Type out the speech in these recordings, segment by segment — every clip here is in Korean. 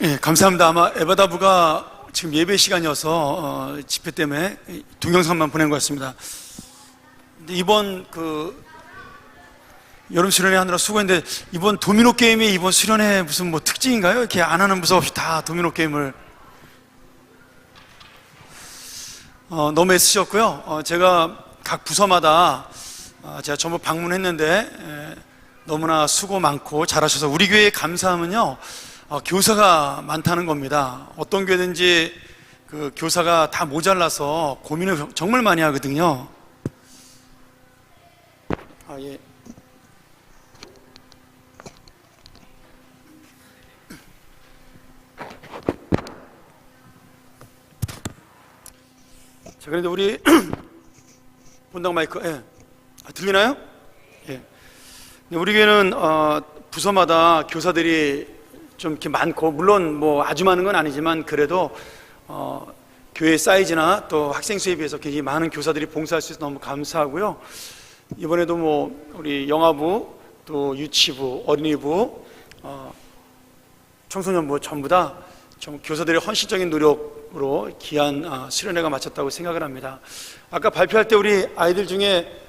예, 감사합니다. 아마 에바다부가 지금 예배 시간이어서 집회 때문에 동영상만 보낸 것 같습니다. 근데 이번 여름 수련회 하느라 수고했는데 이번 도미노 게임이 이번 수련회 무슨 뭐 특징인가요? 이렇게 안 하는 부서 없이 다 도미노 게임을 너무 애쓰셨고요. 제가 각 부서마다 제가 전부 방문했는데 너무나 수고 많고 잘하셔서 우리 교회의 감사함은요, 교사가 많다는 겁니다. 어떤 교회든지 그 교사가 다 모자라서 고민을 정말 많이 하거든요. 예. 자, 그런데 우리 본당 마이크, 예. 들리나요? 예. 우리 교회는 부서마다 교사들이 좀 이렇게 많고, 물론 뭐 아주 많은 건 아니지만 그래도 교회 사이즈나 또 학생 수에 비해서 굉장히 많은 교사들이 봉사할 수 있어서 너무 감사하고요. 이번에도 뭐 우리 영아부, 또 유치부, 어린이부, 청소년부 전부 다 좀 교사들의 헌신적인 노력으로 귀한 수련회가 마쳤다고 생각을 합니다. 아까 발표할 때 우리 아이들 중에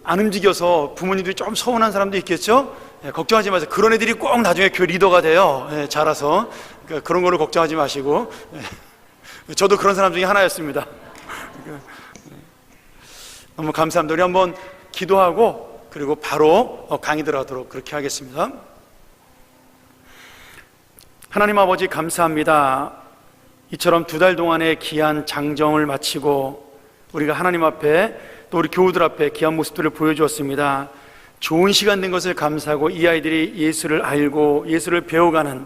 안 움직여서 부모님들이 좀 서운한 사람도 있겠죠? 예, 걱정하지 마세요. 그런 애들이 꼭 나중에 교회 리더가 돼요. 예, 자라서. 그러니까 그런 거를 걱정하지 마시고. 예, 저도 그런 사람 중에 하나였습니다. 너무 감사합니다. 우리 한번 기도하고 그리고 바로 강의 들어가도록 그렇게 하겠습니다. 하나님 아버지 감사합니다. 이처럼 2달 동안의 귀한 장정을 마치고 우리가 하나님 앞에 또 우리 교우들 앞에 귀한 모습들을 보여주었습니다. 좋은 시간 된 것을 감사하고 이 아이들이 예수를 알고 예수를 배워가는,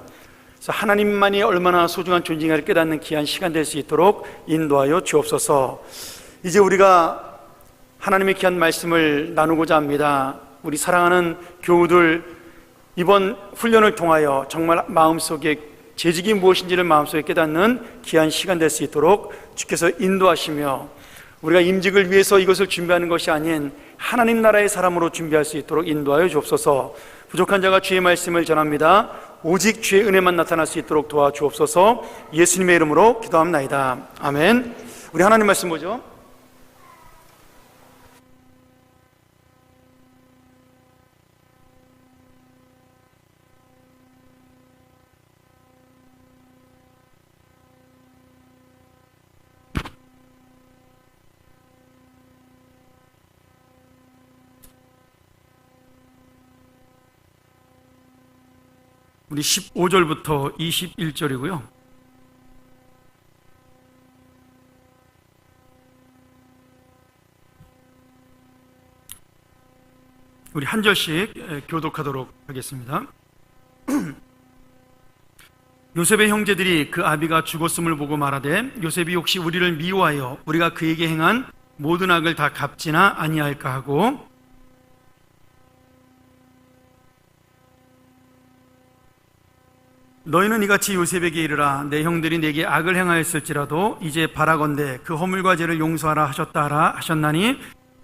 그래서 하나님만이 얼마나 소중한 존재인가를 깨닫는 귀한 시간 될 수 있도록 인도하여 주옵소서. 이제 우리가 하나님의 귀한 말씀을 나누고자 합니다. 우리 사랑하는 교우들, 이번 훈련을 통하여 정말 마음속에 재직이 무엇인지를 마음속에 깨닫는 귀한 시간 될 수 있도록 주께서 인도하시며, 우리가 임직을 위해서 이것을 준비하는 것이 아닌 하나님 나라의 사람으로 준비할 수 있도록 인도하여 주옵소서. 부족한 자가 주의 말씀을 전합니다. 오직 주의 은혜만 나타날 수 있도록 도와주옵소서. 예수님의 이름으로 기도합나이다. 아멘. 우리 하나님 말씀 보죠. 우리 15절부터 21절이고요. 우리 한 절씩 교독하도록 하겠습니다. 요셉의 형제들이 그 아비가 죽었음을 보고 말하되, 요셉이 혹시 우리를 미워하여 우리가 그에게 행한 모든 악을 다 갚지나 아니할까 하고, 너희는 이같이 요셉에게 이르라. 내 형들이 내게 악을 행하였을지라도 이제 바라건대 그 허물과 죄를 용서하라 하셨다 하라 하셨나니,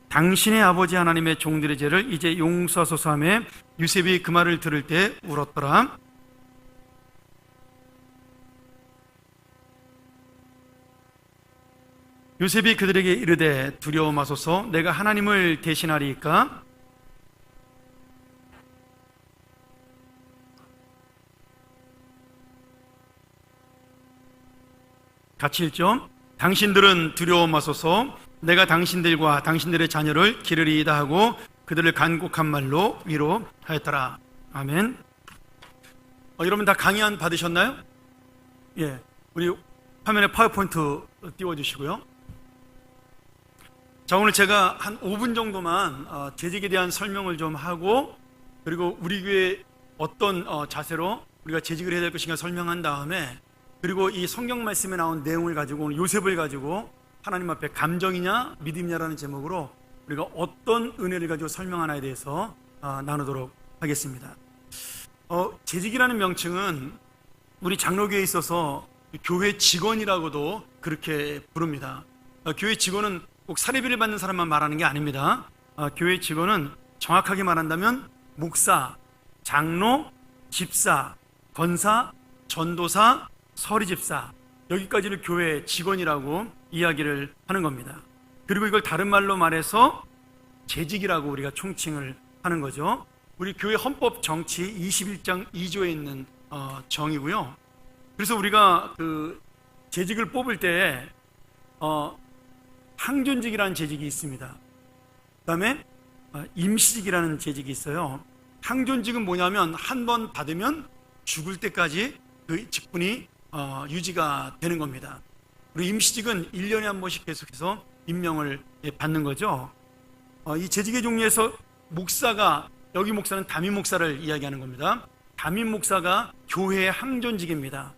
당신의 아버지 하나님의 종들의 죄를 이제 용서하소서 하며 요셉이 그 말을 들을 때 울었더라. 요셉이 그들에게 이르되, 두려워 마소서. 내가 하나님을 대신하리이까? 같이 읽죠. 당신들은 두려워 마소서. 내가 당신들과 당신들의 자녀를 기르리이다 하고 그들을 간곡한 말로 위로하였더라. 아멘. 여러분 다 강의 받으셨나요? 예, 우리 화면에 파워포인트 띄워주시고요. 자, 오늘 제가 한 5분 정도만 재직에 대한 설명을 좀 하고, 그리고 우리 교회 어떤 자세로 우리가 재직을 해야 될 것인가 설명한 다음에, 그리고 이 성경 말씀에 나온 내용을 가지고, 오늘 요셉을 가지고 하나님 앞에 감정이냐 믿음이냐라는 제목으로 우리가 어떤 은혜를 가지고 설명하나에 대해서 나누도록 하겠습니다. 재직이라는 명칭은 우리 장로교회에 있어서 교회 직원이라고도 그렇게 부릅니다. 교회 직원은 꼭 사례비를 받는 사람만 말하는 게 아닙니다. 교회 직원은 정확하게 말한다면 목사, 장로, 집사, 권사, 전도사, 서리집사, 여기까지를 교회 직원이라고 이야기를 하는 겁니다. 그리고 이걸 다른 말로 말해서 재직이라고 우리가 총칭을 하는 거죠. 우리 교회 헌법 정치 21장 2조에 있는 정이고요. 그래서 우리가 그 재직을 뽑을 때 항존직이라는 재직이 있습니다. 그 다음에 임시직이라는 재직이 있어요. 항존직은 뭐냐면 한 번 받으면 죽을 때까지 그 직분이 유지가 되는 겁니다. 그리고 임시직은 1년에 한 번씩 계속해서 임명을 받는 거죠. 이 재직의 종류에서 목사가, 여기 목사는 담임 목사를 이야기하는 겁니다. 담임 목사가 교회의 항존직입니다.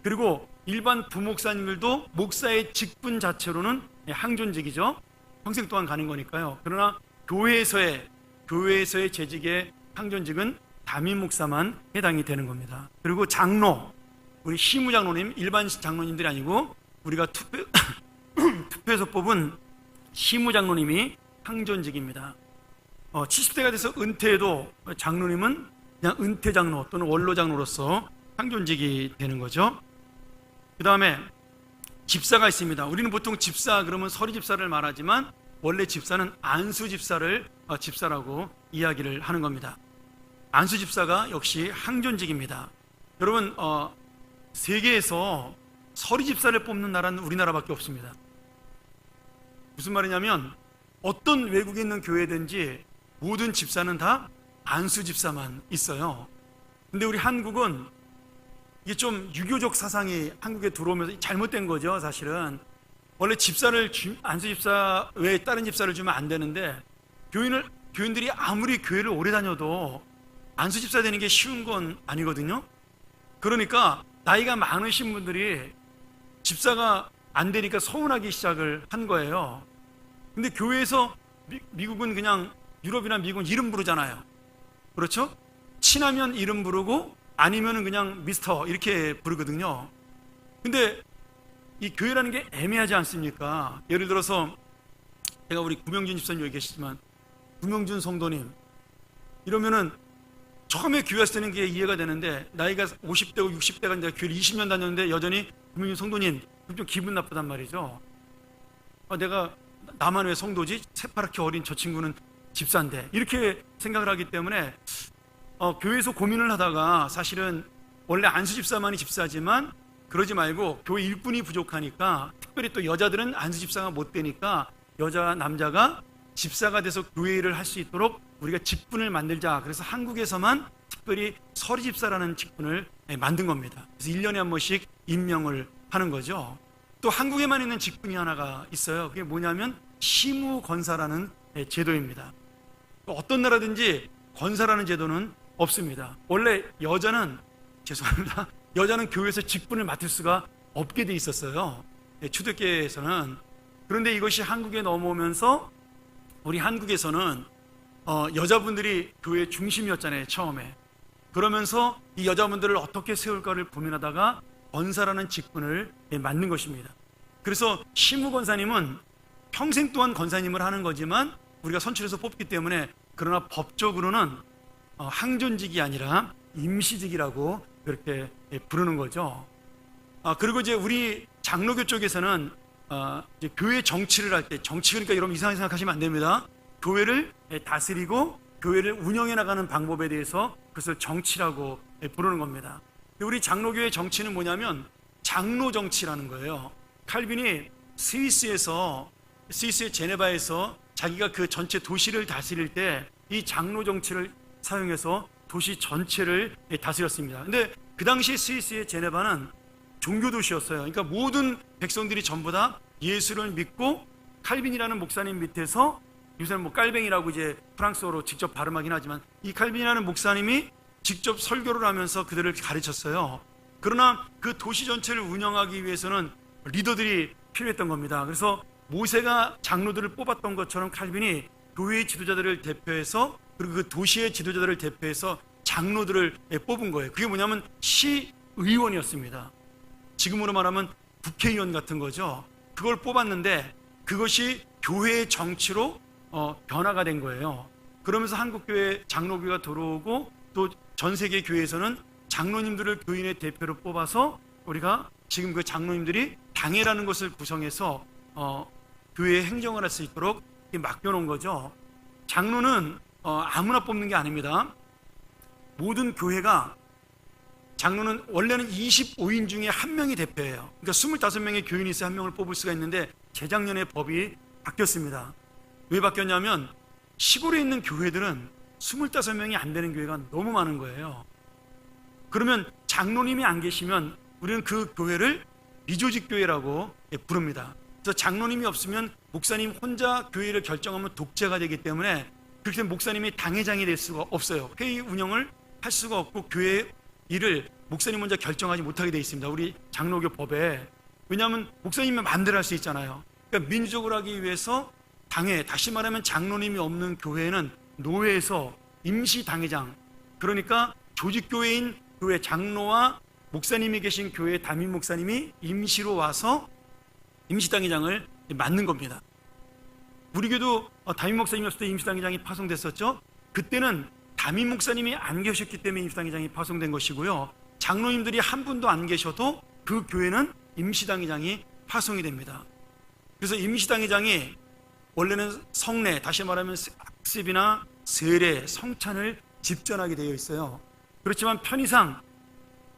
그리고 일반 부목사님들도 목사의 직분 자체로는 항존직이죠. 평생 동안 가는 거니까요. 그러나 교회에서의 재직의 항존직은 담임 목사만 해당이 되는 겁니다. 그리고 장로, 우리 시무장로님, 일반 장로님들이 아니고 우리가 투표해서 뽑은 시무장로님이 항존직입니다. 70대가 돼서 은퇴해도 장로님은 그냥 은퇴장로 또는 원로장로로서 항존직이 되는 거죠. 그 다음에 집사가 있습니다. 우리는 보통 집사 그러면 서리집사를 말하지만 원래 집사는 안수집사를 집사라고 이야기를 하는 겁니다. 안수집사가 역시 항존직입니다. 여러분, 세계에서 서리집사를 뽑는 나라는 우리나라밖에 없습니다. 무슨 말이냐면 어떤 외국에 있는 교회든지 모든 집사는 다 안수집사만 있어요. 근데 우리 한국은 이게 좀 유교적 사상이 한국에 들어오면서 잘못된 거죠. 사실은 원래 집사를 안수집사 외에 다른 집사를 주면 안 되는데 교인들이 아무리 교회를 오래 다녀도 안수집사 되는 게 쉬운 건 아니거든요. 그러니까 나이가 많으신 분들이 집사가 안 되니까 서운하기 시작을 한 거예요. 근데 교회에서 미국은 그냥 유럽이나 미국은 이름 부르잖아요. 그렇죠? 친하면 이름 부르고 아니면은 그냥 미스터 이렇게 부르거든요. 근데 이 교회라는 게 애매하지 않습니까? 예를 들어서 제가 우리 구명준 집사님 여기 계시지만 구명준 성도님 이러면은 처음에 교회 왔을 때는 그게 이해가 되는데 나이가 50대고 60대가 이제 교회를 20년 다녔는데 여전히 구명준 성도님 좀 기분 나쁘단 말이죠. 내가 나만 왜 성도지? 새파랗게 어린 저 친구는 집사인데 이렇게 생각을 하기 때문에 교회에서 고민을 하다가 사실은 원래 안수집사만이 집사지만 그러지 말고 교회 일꾼이 부족하니까 특별히 또 여자들은 안수집사가 못 되니까 여자 남자가 집사가 돼서 교회 일을 할 수 있도록 우리가 직분을 만들자. 그래서 한국에서만 특별히 서리집사라는 직분을 만든 겁니다. 그래서 1년에 한 번씩 임명을 하는 거죠. 또 한국에만 있는 직분이 하나가 있어요. 그게 뭐냐면 시무권사라는 제도입니다. 어떤 나라든지 권사라는 제도는 없습니다. 원래 여자는 교회에서 직분을 맡을 수가 없게 돼 있었어요. 초대교회에서는. 그런데 이것이 한국에 넘어오면서 우리 한국에서는 여자분들이 교회 중심이었잖아요, 처음에. 그러면서 이 여자분들을 어떻게 세울까를 고민하다가 권사라는 직분을 맡는 것입니다. 그래서 시무권사님은 평생 동안 권사님을 하는 거지만 우리가 선출해서 뽑기 때문에 그러나 법적으로는 항존직이 아니라 임시직이라고 그렇게 부르는 거죠. 그리고 이제 우리 장로교 쪽에서는 이제 교회 정치를 할 때, 정치 그러니까 여러분 이상하게 생각하시면 안 됩니다. 교회를 다스리고 교회를 운영해 나가는 방법에 대해서 그것을 정치라고 부르는 겁니다. 우리 장로교의 정치는 뭐냐면 장로 정치라는 거예요. 칼빈이 스위스의 제네바에서 자기가 그 전체 도시를 다스릴 때 이 장로 정치를 사용해서 도시 전체를 다스렸습니다. 근데 그 당시 스위스의 제네바는 종교 도시였어요. 그러니까 모든 백성들이 전부 다 예수를 믿고 칼빈이라는 목사님 밑에서, 요새는 깔뱅이라고 이제 프랑스어로 직접 발음하긴 하지만 이 칼빈이라는 목사님이 직접 설교를 하면서 그들을 가르쳤어요. 그러나 그 도시 전체를 운영하기 위해서는 리더들이 필요했던 겁니다. 그래서 모세가 장로들을 뽑았던 것처럼 칼빈이 교회의 지도자들을 대표해서 그리고 그 도시의 지도자들을 대표해서 장로들을 뽑은 거예요. 그게 뭐냐면 시의원이었습니다. 지금으로 말하면 국회의원 같은 거죠. 그걸 뽑았는데 그것이 교회의 정치로 변화가 된 거예요. 그러면서 한국교회 장로교회가 들어오고 또 전 세계 교회에서는 장로님들을 교인의 대표로 뽑아서 우리가 지금 그 장로님들이 당회라는 것을 구성해서 교회의 행정을 할 수 있도록 맡겨놓은 거죠. 장로는 아무나 뽑는 게 아닙니다. 모든 교회가 장로는 원래는 25인 중에 한 명이 대표예요. 그러니까 25명의 교인이 있어 한 명을 뽑을 수가 있는데 재작년에 법이 바뀌었습니다. 왜 바뀌었냐면 시골에 있는 교회들은 25명이 안 되는 교회가 너무 많은 거예요. 그러면 장로님이 안 계시면 우리는 그 교회를 미조직 교회라고 부릅니다. 그래서 장로님이 없으면 목사님 혼자 교회를 결정하면 독재가 되기 때문에 그렇게 목사님이 당회장이 될 수가 없어요. 회의 운영을 할 수가 없고 교회 일을 목사님 혼자 결정하지 못하게 돼 있습니다. 우리 장로교 법에. 왜냐하면 목사님이 마음대로 할 수 있잖아요. 그러니까 민주적으로 하기 위해서 당회, 다시 말하면 장로님이 없는 교회는 노회에서 임시 당회장, 그러니까 조직교회인 교회 장로와 목사님이 계신 교회 담임 목사님이 임시로 와서 임시 당회장을 맡는 겁니다. 우리 교도 담임 목사님이 없을 때 임시 당회장이 파송됐었죠. 그때는 담임 목사님이 안 계셨기 때문에 임시 당회장이 파송된 것이고요. 장로님들이 한 분도 안 계셔도 그 교회는 임시 당회장이 파송이 됩니다. 그래서 임시 당회장이 원래는 성례, 다시 말하면 학습이나 세례, 성찬을 집전하게 되어 있어요. 그렇지만 편의상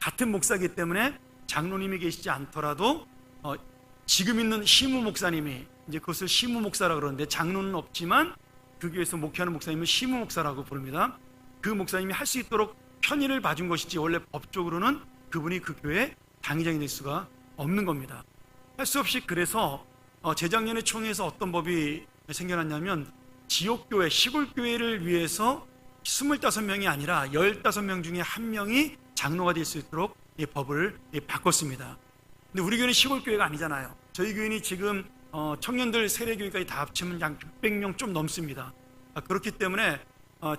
같은 목사이기 때문에 장로님이 계시지 않더라도 지금 있는 시무 목사님이, 이제 그것을 시무 목사라고 그러는데 장로는 없지만 그 교회에서 목회하는 목사님은 시무 목사라고 부릅니다. 그 목사님이 할 수 있도록 편의를 봐준 것이지 원래 법적으로는 그분이 그 교회 당회장이 될 수가 없는 겁니다. 할 수 없이 그래서 재작년에 총회에서 어떤 법이 생겨났냐면 지역교회, 시골교회를 위해서 25명이 아니라 15명 중에 한 명이 장로가 될 수 있도록 이 법을 바꿨습니다. 근데 우리 교회는 시골교회가 아니잖아요. 저희 교회는 지금 청년들 세례교회까지 다 합치면 약 600명 좀 넘습니다. 그렇기 때문에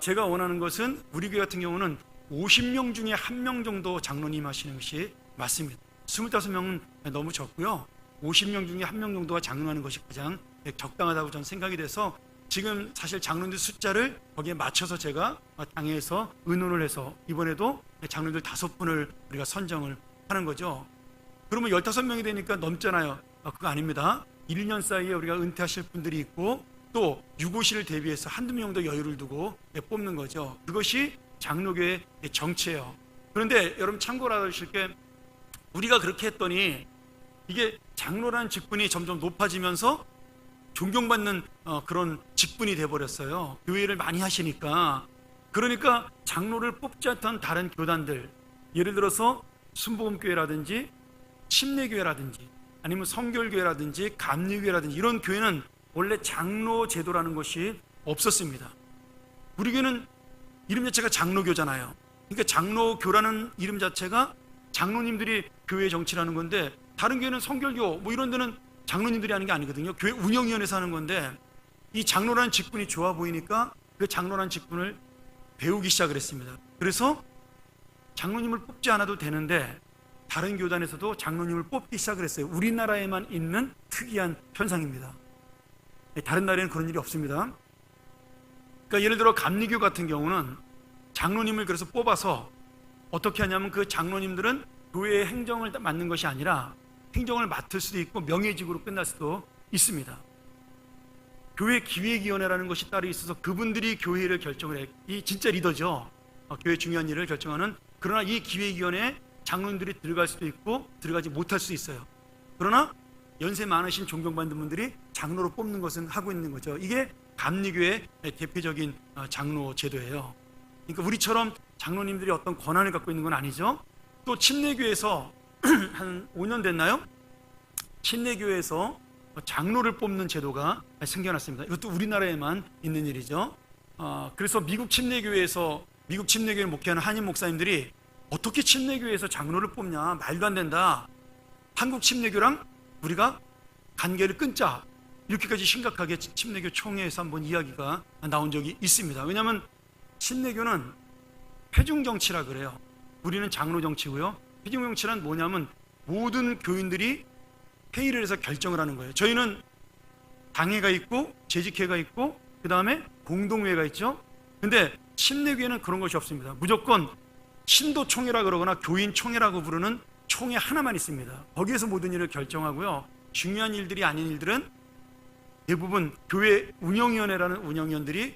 제가 원하는 것은 우리 교회 같은 경우는 50명 중에 한 명 정도 장로님 하시는 것이 맞습니다. 25명은 너무 적고요. 50명 중에 한 명 정도가 장로하는 것이 가장 적당하다고 저는 생각이 돼서 지금 사실 장로님들 숫자를 거기에 맞춰서 제가 당회에서 의논을 해서 이번에도 장로님들 5분을 우리가 선정을 하는 거죠. 그러면 15명이 되니까 넘잖아요. 그거 아닙니다. 1년 사이에 우리가 은퇴하실 분들이 있고 또 유고시를 대비해서 한두 명 정도 여유를 두고 뽑는 거죠. 그것이 장로교의 정체예요. 그런데 여러분 참고로 하실 게 우리가 그렇게 했더니 이게 장로라는 직분이 점점 높아지면서 존경받는 그런 직분이 돼버렸어요. 교회를 많이 하시니까. 그러니까 장로를 뽑지 않던 다른 교단들, 예를 들어서 순복음교회라든지 침례교회라든지 아니면 성결교회라든지 감리교회라든지 이런 교회는 원래 장로 제도라는 것이 없었습니다. 우리 교회는 이름 자체가 장로교잖아요. 그러니까 장로교라는 이름 자체가 장로님들이 교회 정치라는 건데 다른 교회는 성결교 뭐 이런 데는 장로님들이 하는 게 아니거든요. 교회 운영위원회에서 하는 건데 이 장로라는 직분이 좋아 보이니까 그 장로라는 직분을 배우기 시작을 했습니다. 그래서 장로님을 뽑지 않아도 되는데 다른 교단에서도 장로님을 뽑기 시작을 했어요. 우리나라에만 있는 특이한 현상입니다. 다른 나라에는 그런 일이 없습니다. 그러니까 예를 들어 감리교 같은 경우는 장로님을 그래서 뽑아서 어떻게 하냐면 그 장로님들은 교회의 행정을 맡는 것이 아니라 행정을 맡을 수도 있고 명예직으로 끝날 수도 있습니다. 교회 기획위원회라는 것이 따로 있어서 그분들이 교회를 결정을 해. 이 진짜 리더죠. 교회 중요한 일을 결정하는. 그러나 이 기획위원회에 장로님들이 들어갈 수도 있고 들어가지 못할 수도 있어요. 그러나 연세 많으신 존경받는 분들이 장로로 뽑는 것은 하고 있는 거죠. 이게 감리교의 대표적인 장로 제도예요. 그러니까 우리처럼 장로님들이 어떤 권한을 갖고 있는 건 아니죠. 또 침례교에서 한 5년 됐나요? 침례교에서 장로를 뽑는 제도가 생겨났습니다. 이것도 우리나라에만 있는 일이죠. 그래서 미국 침례교회에서 미국 침례교회를 목회하는 한인 목사님들이 어떻게 침례교회에서 장로를 뽑냐, 말도 안 된다. 한국 침례교랑 우리가 관계를 끊자, 이렇게까지 심각하게 침례교 총회에서 한번 이야기가 나온 적이 있습니다. 왜냐하면 침례교는 회중정치라 그래요. 우리는 장로정치고요. 회중정치란 뭐냐면 모든 교인들이 회의를 해서 결정을 하는 거예요. 저희는 당회가 있고 재직회가 있고 그 다음에 공동회가 있죠. 근데 침례교회는 그런 것이 없습니다. 무조건 신도총회라 그러거나 교인총회라고 부르는 총회 하나만 있습니다. 거기에서 모든 일을 결정하고요. 중요한 일들이 아닌 일들은 대부분 교회 운영위원회라는 운영위원들이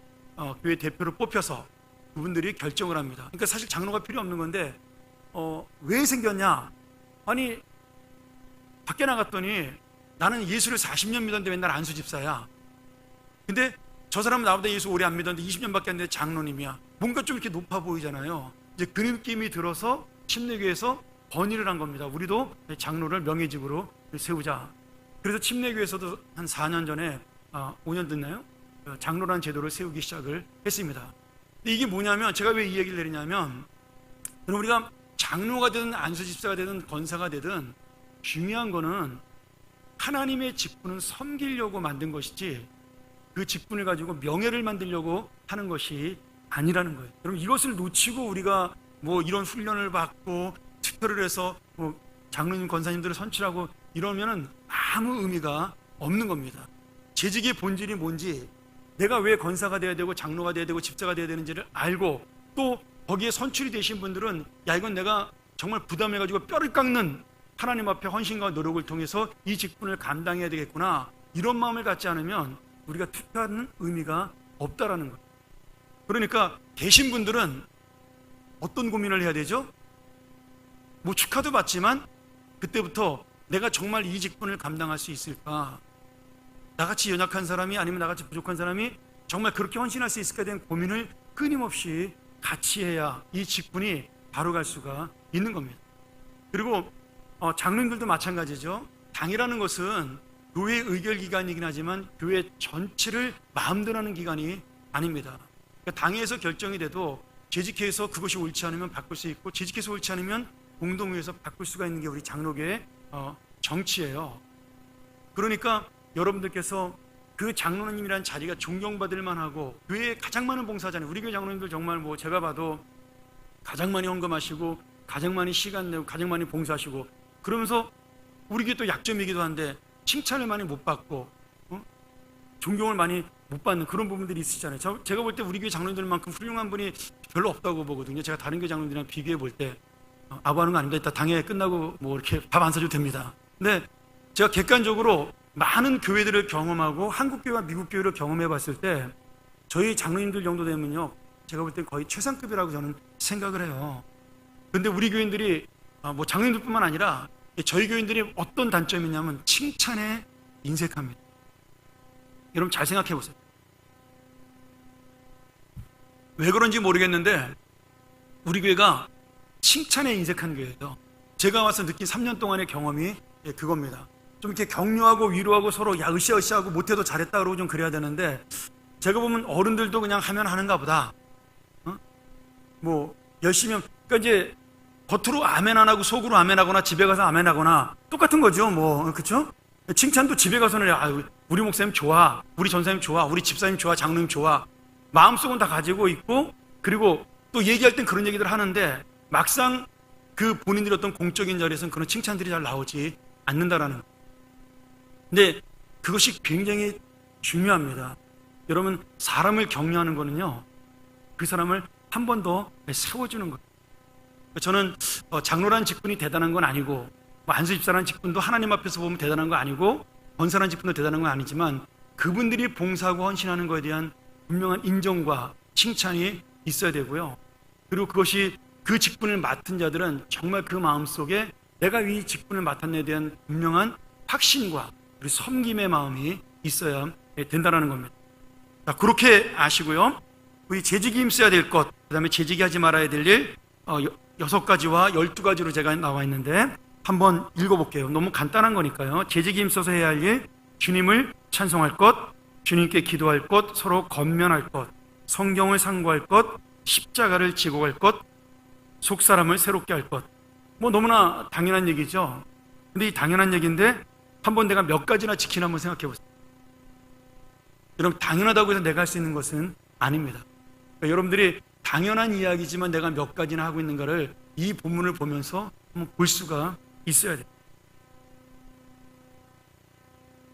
교회 대표를 뽑혀서 그분들이 결정을 합니다. 그러니까 사실 장로가 필요 없는 건데 왜 생겼냐? 아니 밖에 나갔더니 나는 예수를 40년 믿었는데 맨날 안수 집사야. 근데 저 사람은 나보다 예수 오래 안 믿었는데 20년밖에 안 됐는데 장로님이야. 뭔가 좀 이렇게 높아 보이잖아요. 이제 그 느낌이 들어서 침례교회에서 건의를 한 겁니다. 우리도 장로를 명예직으로 세우자. 그래서 침례교회에서도 한 4년 전에 5년 됐나요? 장로라는 제도를 세우기 시작을 했습니다. 근데 이게 뭐냐면 제가 왜 이 얘기를 드리냐면 우리가 장로가 되든 안수집사가 되든 권사가 되든 중요한 거는 하나님의 직분은 섬기려고 만든 것이지 그 직분을 가지고 명예를 만들려고 하는 것이 아니라는 거예요. 그럼 이것을 놓치고 우리가 뭐 이런 훈련을 받고 특별을 해서 뭐 장로님 권사님들을 선출하고 이러면은 아무 의미가 없는 겁니다. 재직의 본질이 뭔지, 내가 왜 권사가 돼야 되고 장로가 돼야 되고 집사가 돼야 되는지를 알고 또 거기에 선출이 되신 분들은 야 이건 내가 정말 부담해가지고 뼈를 깎는 하나님 앞에 헌신과 노력을 통해서 이 직분을 감당해야 되겠구나, 이런 마음을 갖지 않으면 우리가 투표하는 의미가 없다라는 거예요. 그러니까 계신 분들은 어떤 고민을 해야 되죠? 뭐 축하도 받지만 그때부터 내가 정말 이 직분을 감당할 수 있을까? 나같이 연약한 사람이 아니면 나같이 부족한 사람이 정말 그렇게 헌신할 수 있을까에 대한 고민을 끊임없이 같이 해야 이 직분이 바로 갈 수가 있는 겁니다. 그리고 장로님들도 마찬가지죠. 당이라는 것은 교회 의결 기관이긴 하지만 교회 전체를 마음대로 하는 기관이 아닙니다. 그러니까 당에서 결정이 돼도 재직회에서 그것이 옳지 않으면 바꿀 수 있고 재직회에서 옳지 않으면 공동회에서 바꿀 수가 있는 게 우리 장로교의 정치예요. 그러니까 여러분들께서 그 장로님이라는 자리가 존경받을 만하고 교회에 가장 많은 봉사자는 우리 교회 장로님들 정말 뭐 제가 봐도 가장 많이 헌금하시고 가장 많이 시간 내고 가장 많이 봉사하시고 그러면서 우리 교회 또 약점이기도 한데 칭찬을 많이 못 받고 존경을 많이 못 받는 그런 부분들이 있으시잖아요. 제가 볼 때 우리 교회 장로님들만큼 훌륭한 분이 별로 없다고 보거든요. 제가 다른 교회 장로님들이랑 비교해 볼 때 아부하는 거 아닙니다. 이따 당회 끝나고 뭐 이렇게 밥 안 사줘도 됩니다. 근데 제가 객관적으로 많은 교회들을 경험하고 한국 교회와 미국 교회를 경험해 봤을 때 저희 장로님들 정도 되면요, 제가 볼 때 거의 최상급이라고 저는 생각을 해요. 근데 우리 교인들이 뭐 장로님들뿐만 아니라 저희 교인들이 어떤 단점이 있냐면 칭찬에 인색합니다. 여러분 잘 생각해 보세요. 왜 그런지 모르겠는데 우리 교회가 칭찬에 인색한 교회예요. 제가 와서 느낀 3년 동안의 경험이 그겁니다. 좀 이렇게 격려하고 위로하고 서로 야 으쌰으쌰하고 못해도 잘했다 그러고 좀 그래야 되는데 제가 보면 어른들도 그냥 하면 하는가 보다. 뭐 열심히 그러니까 이제 겉으로 아멘 안 하고 속으로 아멘 하거나 집에 가서 아멘 하거나 똑같은 거죠. 뭐 그렇죠? 칭찬도 집에 가서는 우리 목사님 좋아, 우리 전사님 좋아, 우리 집사님 좋아, 장로님 좋아, 마음속은 다 가지고 있고 그리고 또 얘기할 땐 그런 얘기들 하는데 막상 그 본인들이 어떤 공적인 자리에서는 그런 칭찬들이 잘 나오지 않는다라는 거예요. 근데 그것이 굉장히 중요합니다. 여러분 사람을 격려하는 거는요, 그 사람을 한 번 더 세워주는 거예요. 저는 장로라는 직분이 대단한 건 아니고 안수집사라는 직분도 하나님 앞에서 보면 대단한 거 아니고 권사라는 직분도 대단한 건 아니지만 그분들이 봉사하고 헌신하는 것에 대한 분명한 인정과 칭찬이 있어야 되고요. 그리고 그것이 그 직분을 맡은 자들은 정말 그 마음속에 내가 이 직분을 맡았네에 대한 분명한 확신과 그리고 섬김의 마음이 있어야 된다는 겁니다. 자, 그렇게 아시고요. 우리 재직이 힘써야 될 것, 그 다음에 재직이 하지 말아야 될 일 6가지와 12가지로 제가 나와 있는데 한번 읽어볼게요. 너무 간단한 거니까요. 재직이 힘써서 해야 할 일, 주님을 찬송할 것, 주님께 기도할 것, 서로 권면할 것, 성경을 상고할 것, 십자가를 지고 갈 것, 속사람을 새롭게 할 것. 뭐 너무나 당연한 얘기죠. 근데 이 당연한 얘기인데 한번 내가 몇 가지나 지키나 한번 생각해 보세요. 여러분 당연하다고 해서 내가 할 수 있는 것은 아닙니다. 그러니까 여러분들이 당연한 이야기지만 내가 몇 가지나 하고 있는가를 이 본문을 보면서 한번 볼 수가 있어야 돼요.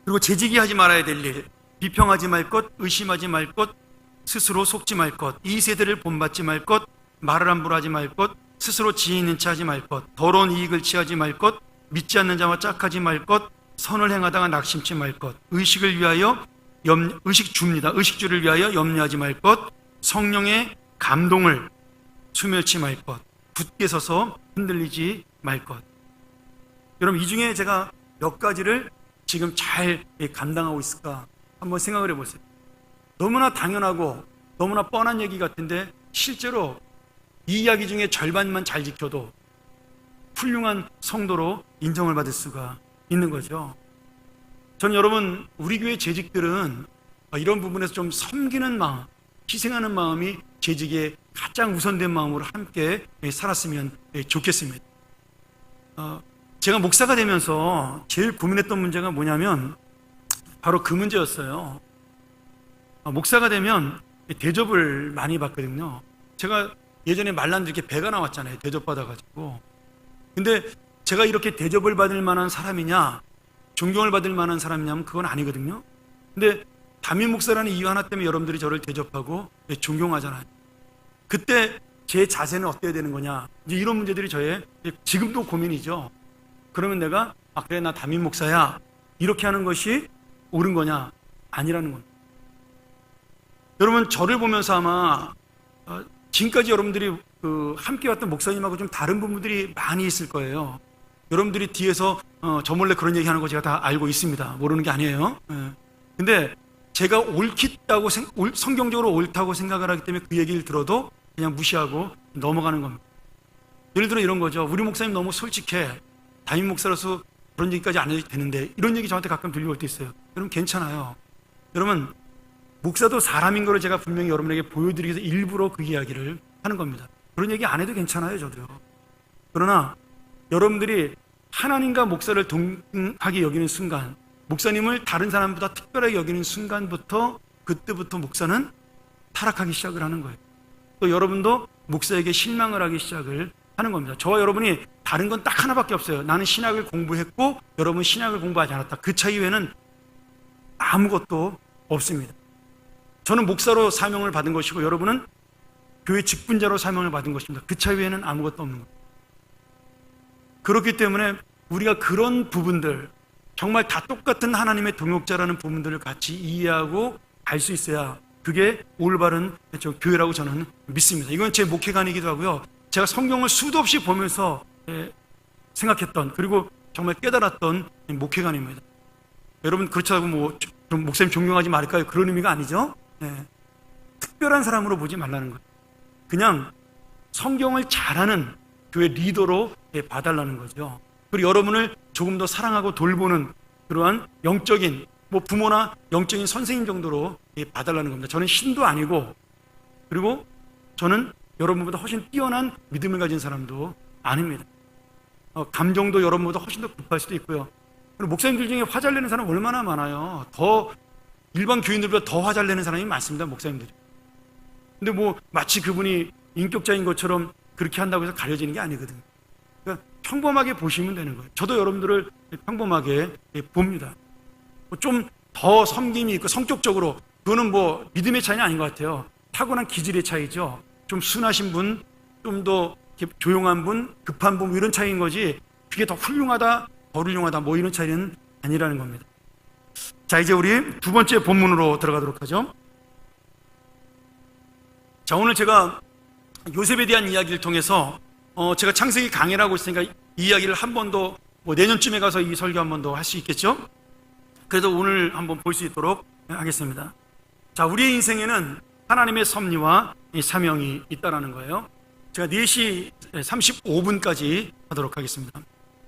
그리고 재직이 하지 말아야 될 일, 비평하지 말 것, 의심하지 말 것, 스스로 속지 말 것, 이 세대를 본받지 말 것, 말을 함부로 하지 말 것, 스스로 지혜 있는 체 하지 말 것, 더러운 이익을 취하지 말 것, 믿지 않는 자와 짝하지 말 것, 선을 행하다가 낙심치 말 것, 의식을 위하여 의식주입니다. 의식주를 위하여 염려하지 말 것, 성령의 감동을 수멸치 말 것, 굳게 서서 흔들리지 말 것. 여러분, 이 중에 제가 몇 가지를 지금 잘 감당하고 있을까 한번 생각을 해보세요. 너무나 당연하고 너무나 뻔한 얘기 같은데 실제로 이 이야기 중에 절반만 잘 지켜도 훌륭한 성도로 인정을 받을 수가 있는 거죠. 저는 여러분, 우리 교회 재직들은 이런 부분에서 좀 섬기는 마음, 희생하는 마음이 재직에 가장 우선된 마음으로 함께 살았으면 좋겠습니다. 제가 목사가 되면서 제일 고민했던 문제가 뭐냐면 바로 그 문제였어요. 목사가 되면 대접을 많이 받거든요. 제가 예전에 말란들 이렇게 배가 나왔잖아요. 대접받아가지고. 근데 제가 이렇게 대접을 받을 만한 사람이냐, 존경을 받을 만한 사람이냐면 그건 아니거든요. 근데 담임 목사라는 이유 하나 때문에 여러분들이 저를 대접하고 존경하잖아요. 그때 제 자세는 어때야 되는 거냐, 이제 이런 문제들이 저의 지금도 고민이죠. 그러면 내가 그래, 나 담임 목사야, 이렇게 하는 것이 옳은 거냐? 아니라는 겁니다. 여러분, 저를 보면서 아마 지금까지 여러분들이 함께 왔던 목사님하고 좀 다른 부분들이 많이 있을 거예요. 여러분들이 뒤에서 저 몰래 그런 얘기하는 거 제가 다 알고 있습니다. 모르는 게 아니에요. 근데 제가 옳겠다고, 성경적으로 옳다고 생각을 하기 때문에 그 얘기를 들어도 그냥 무시하고 넘어가는 겁니다. 예를 들어 이런 거죠. 우리 목사님 너무 솔직해, 담임 목사로서 그런 얘기까지 안 해도 되는데, 이런 얘기 저한테 가끔 들려올 때 있어요. 여러분, 괜찮아요. 여러분, 목사도 사람인 거를 제가 분명히 여러분에게 보여드리기 위해서 일부러 그 이야기를 하는 겁니다. 그런 얘기 안 해도 괜찮아요, 저도요. 그러나 여러분들이 하나님과 목사를 동등하게 여기는 순간, 목사님을 다른 사람보다 특별하게 여기는 순간부터, 그때부터 목사는 타락하기 시작을 하는 거예요. 또 여러분도 목사에게 실망을 하기 시작을 하는 겁니다. 저와 여러분이 다른 건 딱 하나밖에 없어요. 나는 신학을 공부했고 여러분은 신학을 공부하지 않았다. 그 차이 외에는 아무것도 없습니다. 저는 목사로 사명을 받은 것이고 여러분은 교회 직분자로 사명을 받은 것입니다. 그 차이 외에는 아무것도 없는 겁니다. 그렇기 때문에 우리가 그런 부분들, 정말 다 똑같은 하나님의 동역자라는 부분들을 같이 이해하고 갈 수 있어야 그게 올바른 교회라고 저는 믿습니다. 이건 제 목회관이기도 하고요. 제가 성경을 수도 없이 보면서 생각했던, 그리고 정말 깨달았던 목회관입니다. 여러분, 그렇다고 뭐 좀 목사님 존경하지 말까요? 그런 의미가 아니죠. 특별한 사람으로 보지 말라는 거예요. 그냥 성경을 잘하는 교회 리더로 봐달라는 거죠. 그리고 여러분을 조금 더 사랑하고 돌보는 그러한 영적인, 뭐 부모나 영적인 선생님 정도로 봐달라는 겁니다. 저는 신도 아니고, 그리고 저는 여러분보다 훨씬 뛰어난 믿음을 가진 사람도 아닙니다. 감정도 여러분보다 훨씬 더 급할 수도 있고요. 그리고 목사님들 중에 화 잘 내는 사람 얼마나 많아요. 더 일반 교인들보다 더 화 잘 내는 사람이 많습니다, 목사님들이. 근데 뭐 마치 그분이 인격자인 것처럼 그렇게 한다고 해서 가려지는 게 아니거든요. 그러니까 평범하게 보시면 되는 거예요. 저도 여러분들을 평범하게 봅니다. 좀 더 섬김이 있고 성격적으로, 그거는 뭐 믿음의 차이는 아닌 것 같아요. 타고난 기질의 차이죠. 좀 순하신 분, 좀 더 조용한 분, 급한 분, 이런 차이인 거지, 그게 더 훌륭하다, 덜 훌륭하다, 뭐 이런 차이는 아니라는 겁니다. 자, 이제 우리 두 번째 본문으로 들어가도록 하죠. 자, 오늘 제가 요셉에 대한 이야기를 통해서 제가 창세기 강의를 하고 있으니까 이 이야기를 한 번 더, 뭐 내년쯤에 가서 이 설교 한 번 더 할 수 있겠죠? 그래도 오늘 한번 볼 수 있도록 하겠습니다. 자, 우리의 인생에는 하나님의 섭리와 사명이 있다라는 거예요. 제가 4시 35분까지 하도록 하겠습니다.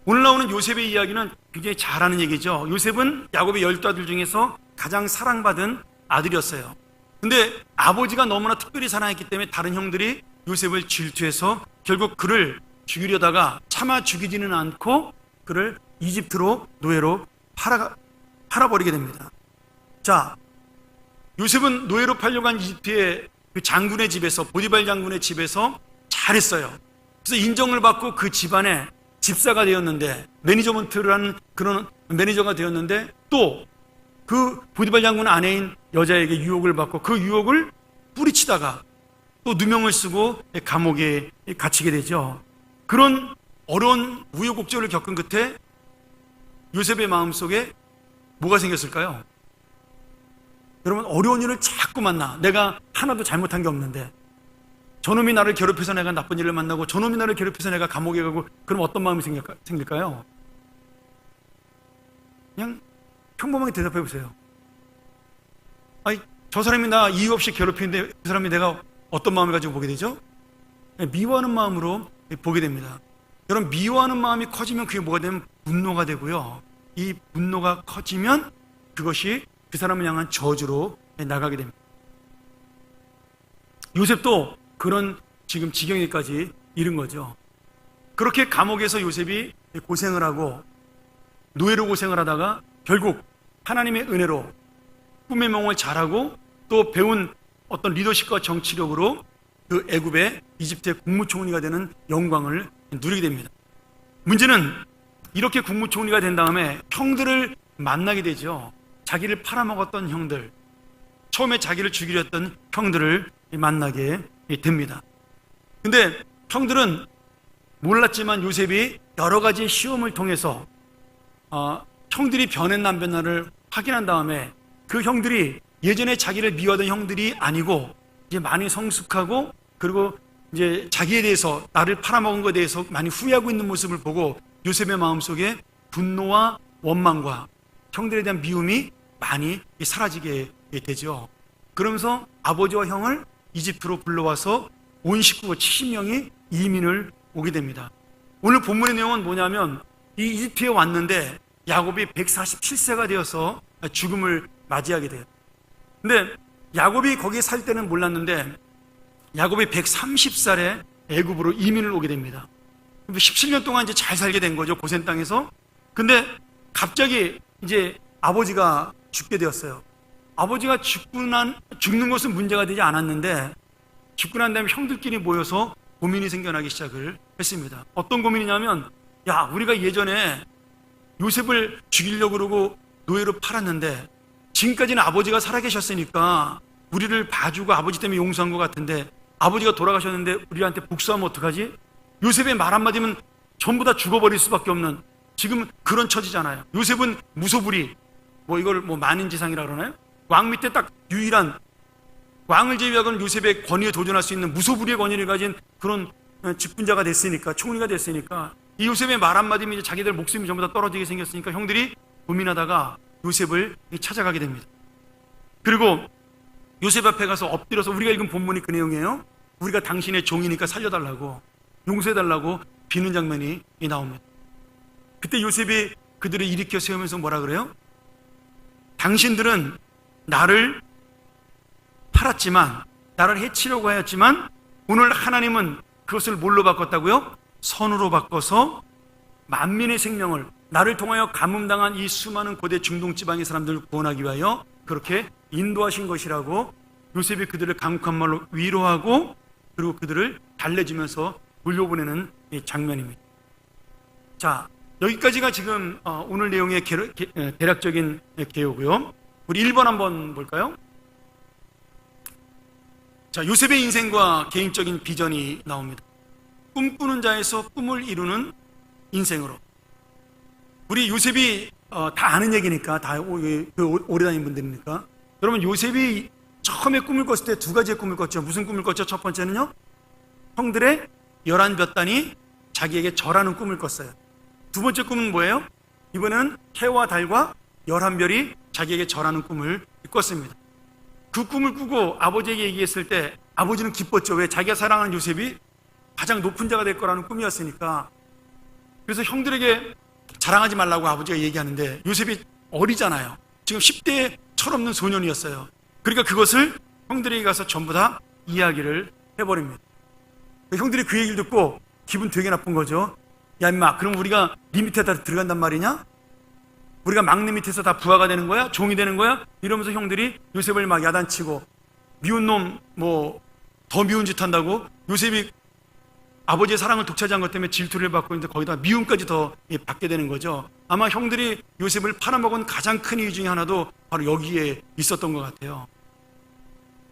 오늘 나오는 요셉의 이야기는 굉장히 잘하는 얘기죠. 요셉은 야곱의 12아들 중에서 가장 사랑받은 아들이었어요. 근데 아버지가 너무나 특별히 사랑했기 때문에 다른 형들이 요셉을 질투해서 결국 그를 죽이려다가 차마 죽이지는 않고 그를 이집트로 노예로 팔아버리게 됩니다. 자, 요셉은 노예로 팔려간 이집트의 그 장군의 집에서, 보디발 장군의 집에서 잘했어요. 그래서 인정을 받고 그 집안의 집사가 되었는데, 매니저먼트를 하는 그런 매니저가 되었는데, 또 그 보디발 장군 아내인 여자에게 유혹을 받고 그 유혹을 뿌리치다가 또 누명을 쓰고 감옥에 갇히게 되죠. 그런 어려운 우여곡절을 겪은 끝에 요셉의 마음속에 뭐가 생겼을까요? 여러분, 어려운 일을 자꾸 만나. 내가 하나도 잘못한 게 없는데 저놈이 나를 괴롭혀서 내가 나쁜 일을 만나고 저놈이 나를 괴롭혀서 내가 감옥에 가고, 그럼 어떤 마음이 생길까요? 그냥 평범하게 대답해 보세요. 아니, 저 사람이 나 이유 없이 괴롭히는데 그 사람이 내가 어떤 마음을 가지고 보게 되죠? 미워하는 마음으로 보게 됩니다. 여러분, 미워하는 마음이 커지면 그게 뭐가 되면 분노가 되고요. 이 분노가 커지면 그것이 그 사람을 향한 저주로 나가게 됩니다. 요셉도 그런 지금 지경에까지 이른 거죠. 그렇게 감옥에서 요셉이 고생을 하고 노예로 고생을 하다가 결국 하나님의 은혜로 꿈의 몽을 잘하고 또 배운 어떤 리더십과 정치력으로 그 애굽의 이집트의 국무총리가 되는 영광을 누리게 됩니다. 문제는 이렇게 국무총리가 된 다음에 형들을 만나게 되죠. 자기를 팔아먹었던 형들, 처음에 자기를 죽이려 했던 형들을 만나게 됩니다. 근데 형들은 몰랐지만 요셉이 여러 가지 시험을 통해서 형들이 변했나 안 변나를 확인한 다음에 그 형들이 예전에 자기를 미워하던 형들이 아니고 이제 많이 성숙하고, 그리고 이제 자기에 대해서, 나를 팔아먹은 것에 대해서 많이 후회하고 있는 모습을 보고 요셉의 마음속에 분노와 원망과 형들에 대한 미움이 많이 사라지게 되죠. 그러면서 아버지와 형을 이집트로 불러와서 온 식구가 70명이 이민을 오게 됩니다. 오늘 본문의 내용은 뭐냐면, 이 이집트에 왔는데 야곱이 147세가 되어서 죽음을 맞이하게 돼요. 근데 야곱이 거기에 살 때는 몰랐는데 야곱이 130살에 애굽으로 이민을 오게 됩니다. 17년 동안 이제 잘 살게 된 거죠, 고센 땅에서. 근데 갑자기 이제 아버지가 죽게 되었어요. 아버지가 죽는 것은 문제가 되지 않았는데, 죽고 난 다음에 형들끼리 모여서 고민이 생겨나기 시작을 했습니다. 어떤 고민이냐면, 야, 우리가 예전에 요셉을 죽이려고 그러고 노예로 팔았는데 지금까지는 아버지가 살아계셨으니까 우리를 봐주고 아버지 때문에 용서한 것 같은데, 아버지가 돌아가셨는데 우리한테 복수하면 어떡하지? 요셉의 말 한마디면 전부 다 죽어버릴 수밖에 없는 지금 그런 처지잖아요. 요셉은 무소불위, 이걸 만인지상이라 그러나요? 왕 밑에 딱 유일한, 왕을 제외하고는 요셉의 권위에 도전할 수 있는 무소불위의 권위를 가진 그런 직분자가 됐으니까, 총리가 됐으니까, 이 요셉의 말 한마디면 이제 자기들 목숨이 전부 다 떨어지게 생겼으니까 형들이 고민하다가 요셉을 찾아가게 됩니다. 그리고 요셉 앞에 가서 엎드려서, 우리가 읽은 본문이 그 내용이에요. 우리가 당신의 종이니까 살려달라고, 용서해달라고 비는 장면이 나옵니다. 그때 요셉이 그들을 일으켜 세우면서 뭐라 그래요? 당신들은 나를 팔았지만, 나를 해치려고 하였지만 오늘 하나님은 그것을 뭘로 바꿨다고요? 선으로 바꿔서 만민의 생명을, 나를 통하여 가뭄당한 이 수많은 고대 중동 지방의 사람들을 구원하기 위하여 그렇게 인도하신 것이라고 요셉이 그들을 강력한 말로 위로하고, 그리고 그들을 달래주면서 물려보내는 이 장면입니다. 자, 여기까지가 지금 오늘 내용의 대략적인 개요고요. 우리 1번 한번 볼까요? 자, 요셉의 인생과 개인적인 비전이 나옵니다. 꿈꾸는 자에서 꿈을 이루는 인생으로. 우리 요셉이 다 아는 얘기니까, 다 오래 다닌 분들이니까. 여러분, 요셉이 처음에 꿈을 꿨을 때 두 가지의 꿈을 꿨죠. 무슨 꿈을 꿨죠? 첫 번째는요, 형들의 11볕단이 자기에게 절하는 꿈을 꿨어요. 두 번째 꿈은 뭐예요? 이번에는 해와 달과 11별이 자기에게 절하는 꿈을 꿨습니다. 그 꿈을 꾸고 아버지에게 얘기했을 때 아버지는 기뻤죠. 왜? 자기가 사랑하는 요셉이 가장 높은 자가 될 거라는 꿈이었으니까. 그래서 형들에게 자랑하지 말라고 아버지가 얘기하는데, 요셉이 어리잖아요. 지금 10대에 철없는 소년이었어요. 그러니까 그것을 형들에게 가서 전부 다 이야기를 해버립니다. 형들이 그 얘기를 듣고 기분 되게 나쁜 거죠. 야, 임마, 그럼 우리가 네 밑에 다 들어간단 말이냐? 우리가 막내 밑에서 다 부하가 되는 거야? 종이 되는 거야? 이러면서 형들이 요셉을 막 야단치고, 미운 놈, 더 미운 짓 한다고, 요셉이 아버지의 사랑을 독차지한 것 때문에 질투를 받고 있는데 거기다 미움까지 더 받게 되는 거죠. 아마 형들이 요셉을 팔아먹은 가장 큰 이유 중에 하나도 바로 여기에 있었던 것 같아요.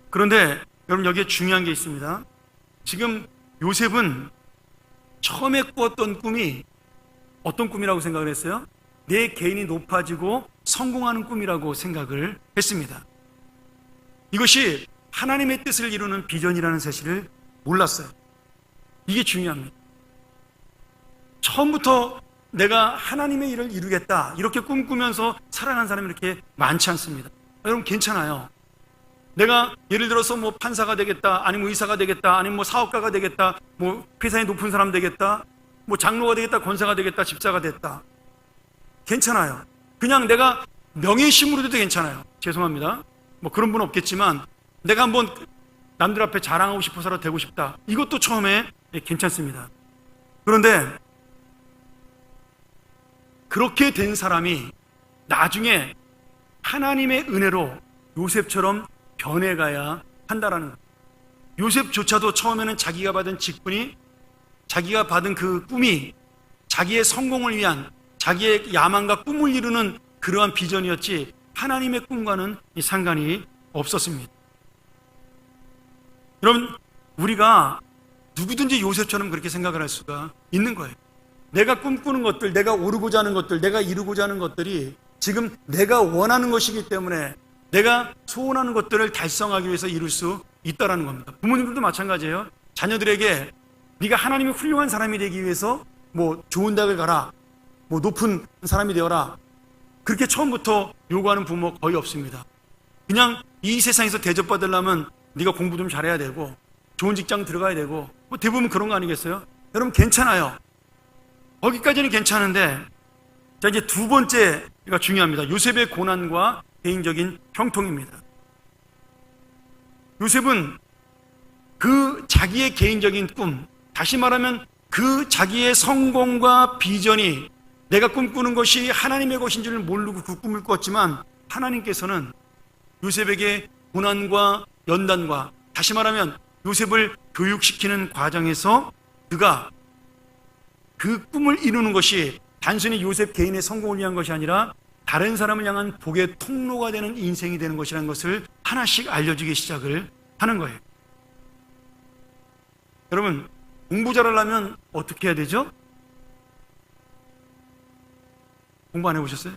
그런데 여러분, 여기에 중요한 게 있습니다. 지금 요셉은 처음에 꾸었던 꿈이 어떤 꿈이라고 생각을 했어요? 내 개인이 높아지고 성공하는 꿈이라고 생각을 했습니다. 이것이 하나님의 뜻을 이루는 비전이라는 사실을 몰랐어요. 이게 중요합니다. 처음부터 내가 하나님의 일을 이루겠다 이렇게 꿈꾸면서 살아가는 사람이 이렇게 많지 않습니다. 여러분, 괜찮아요. 내가 예를 들어서 뭐 판사가 되겠다, 아니면 의사가 되겠다, 아니면 뭐 사업가가 되겠다, 뭐 회사에 높은 사람 되겠다, 뭐 장로가 되겠다, 권사가 되겠다, 집사가 됐다. 괜찮아요. 그냥 내가 명예심으로 돼도 괜찮아요. 죄송합니다. 뭐 그런 분 없겠지만 내가 한번 남들 앞에 자랑하고 싶어서라도 되고 싶다. 이것도 처음에 괜찮습니다. 그런데 그렇게 된 사람이 나중에 하나님의 은혜로 요셉처럼 변해가야 한다라는 거예요. 요셉조차도 처음에는 자기가 받은 직분이, 자기가 받은 그 꿈이 자기의 성공을 위한, 자기의 야망과 꿈을 이루는 그러한 비전이었지 하나님의 꿈과는 상관이 없었습니다. 여러분, 우리가 누구든지 요셉처럼 그렇게 생각을 할 수가 있는 거예요. 내가 꿈꾸는 것들, 내가 오르고자 하는 것들, 내가 이루고자 하는 것들이 지금 내가 원하는 것이기 때문에 내가 소원하는 것들을 달성하기 위해서 이룰 수 있다는 겁니다. 부모님들도 마찬가지예요. 자녀들에게 네가 하나님의 훌륭한 사람이 되기 위해서 뭐 좋은 대학을 가라, 뭐 높은 사람이 되어라, 그렇게 처음부터 요구하는 부모 거의 없습니다. 그냥 이 세상에서 대접받으려면 네가 공부 좀 잘해야 되고 좋은 직장 들어가야 되고, 뭐 대부분 그런 거 아니겠어요? 여러분, 괜찮아요. 거기까지는 괜찮은데, 자, 이제 두 번째가 중요합니다. 요셉의 고난과 개인적인 형통입니다. 요셉은 그 자기의 개인적인 꿈, 다시 말하면 그 자기의 성공과 비전이 내가 꿈꾸는 것이 하나님의 것인 줄을 모르고 그 꿈을 꿨지만, 하나님께서는 요셉에게 고난과 연단과, 다시 말하면 요셉을 교육시키는 과정에서 그가 그 꿈을 이루는 것이 단순히 요셉 개인의 성공을 위한 것이 아니라 다른 사람을 향한 복의 통로가 되는 인생이 되는 것이라는 것을 하나씩 알려주기 시작을 하는 거예요. 여러분, 공부 잘하려면 어떻게 해야 되죠? 공부 안 해보셨어요?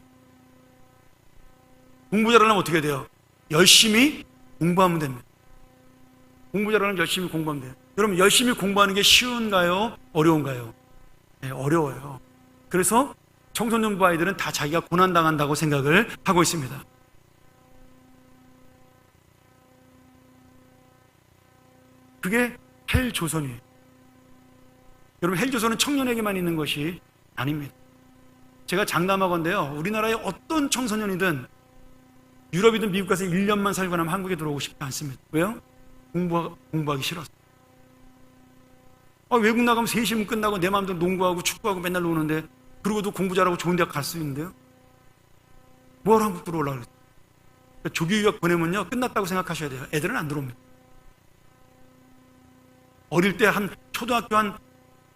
공부 잘하려면 어떻게 해야 돼요? 열심히 공부하면 됩니다. 공부 잘하려면 열심히 공부하면 돼요. 여러분, 열심히 공부하는 게 쉬운가요? 어려운가요? 네, 어려워요. 그래서 청소년부 아이들은 다 자기가 고난당한다고 생각을 하고 있습니다. 그게 헬조선이에요. 여러분, 헬조선은 청년에게만 있는 것이 아닙니다. 제가 장담하건대요, 우리나라의 어떤 청소년이든 유럽이든 미국 가서 1년만 살고 나면 한국에 들어오고 싶지 않습니다. 왜요? 공부하기 싫어서. 외국 나가면 3시면 끝나고 내 마음대로 농구하고 축구하고 맨날 노는데, 그러고도 공부 잘하고 좋은 대학 갈 수 있는데요? 뭐하러 한국 들어오려고 그랬어요? 조기유학 보내면요, 끝났다고 생각하셔야 돼요. 애들은 안 들어옵니다. 어릴 때 초등학교 한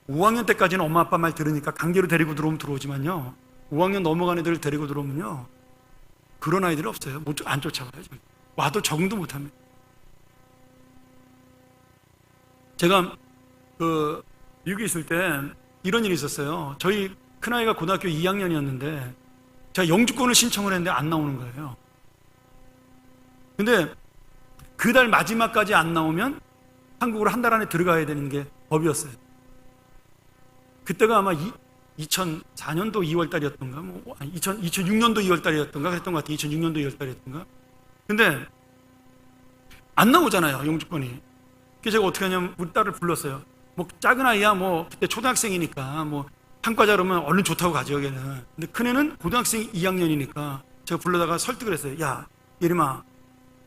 5학년 때까지는 엄마 아빠 말 들으니까 강제로 데리고 들어오면 들어오지만요, 5학년 넘어간 애들을 데리고 들어오면요, 그런 아이들이 없어요. 안 쫓아가요. 와도 적응도 못합니다. 제가 미국에 있을 때 이런 일이 있었어요. 저희 큰아이가 고등학교 2학년이었는데 제가 영주권을 신청을 했는데 안 나오는 거예요. 근데 그 달 마지막까지 안 나오면 한국으로 한 달 안에 들어가야 되는 게 법이었어요. 그때가 아마 2004년도 2월 달이었던가, 2006년도 2월 달이었던가 그랬던 것 같아요. 2006년도 2월 달이었던가. 근데 안 나오잖아요, 영주권이. 그래서 제가 어떻게 하냐면 우리 딸을 불렀어요. 뭐 작은 아이야, 뭐 그때 초등학생이니까 뭐 한과자 그러면 얼른 좋다고 가죠, 걔는. 근데 큰애는 고등학생 2학년이니까 제가 불러다가 설득을 했어요. 야, 예림아,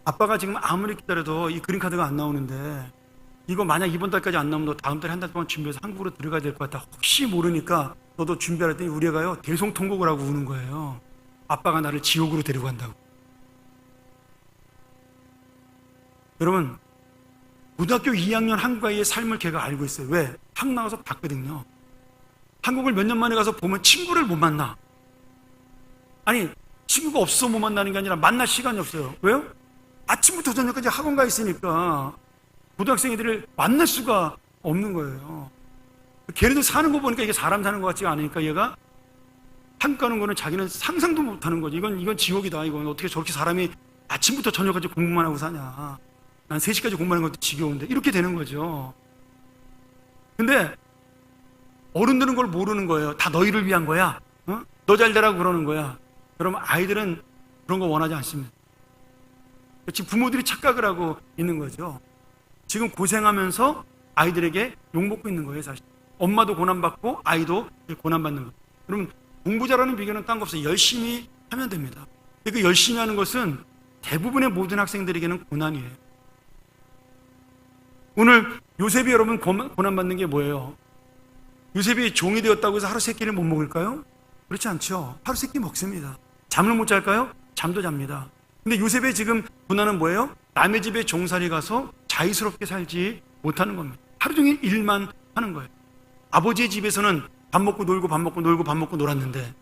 아빠가 지금 아무리 기다려도 이 그린카드가 안 나오는데 이거 만약 이번 달까지 안 나오면 너 다음 달에 한 달 동안 준비해서 한국으로 들어가야 될 것 같아. 혹시 모르니까 너도 준비하라 했더니 우리 애가요, 대성통곡을 하고 우는 거예요. 아빠가 나를 지옥으로 데리고 간다고. 여러분, 고등학교 2학년 한국 아이의 삶을 걔가 알고 있어요. 왜? 한국 나가서 봤거든요. 한국을 몇 년 만에 가서 보면 친구를 못 만나. 아니, 친구가 없어 못 만나는 게 아니라 만날 시간이 없어요. 왜요? 아침부터 저녁까지 학원 가 있으니까 고등학생 애들을 만날 수가 없는 거예요. 걔네들 사는 거 보니까 이게 사람 사는 것 같지가 않으니까 얘가 한국 가는 거는 자기는 상상도 못하는 거지. 이건 지옥이다. 이건 어떻게 저렇게 사람이 아침부터 저녁까지 공부만 하고 사냐. 난 3시까지 공부하는 것도 지겨운데. 이렇게 되는 거죠. 근데 어른들은 그걸 모르는 거예요. 다 너희를 위한 거야. 너 잘 되라고 그러는 거야. 그러면 아이들은 그런 거 원하지 않습니다. 지금 부모들이 착각을 하고 있는 거죠. 지금 고생하면서 아이들에게 욕먹고 있는 거예요, 사실. 엄마도 고난받고 아이도 고난받는 거예요. 여러분, 공부 잘하는 비결은 딴 거 없어요. 열심히 하면 됩니다. 그 열심히 하는 것은 대부분의 모든 학생들에게는 고난이에요. 오늘 요셉이 여러분 고난받는 게 뭐예요? 요셉이 종이 되었다고 해서 하루 세 끼를 못 먹을까요? 그렇지 않죠. 하루 세 끼 먹습니다. 잠을 못 잘까요? 잠도 잡니다. 근데 요셉의 지금 고난은 뭐예요? 남의 집에 종살이 가서 자유스럽게 살지 못하는 겁니다. 하루 종일 일만 하는 거예요. 아버지의 집에서는 밥 먹고 놀고 밥 먹고 놀고 밥 먹고 놀았는데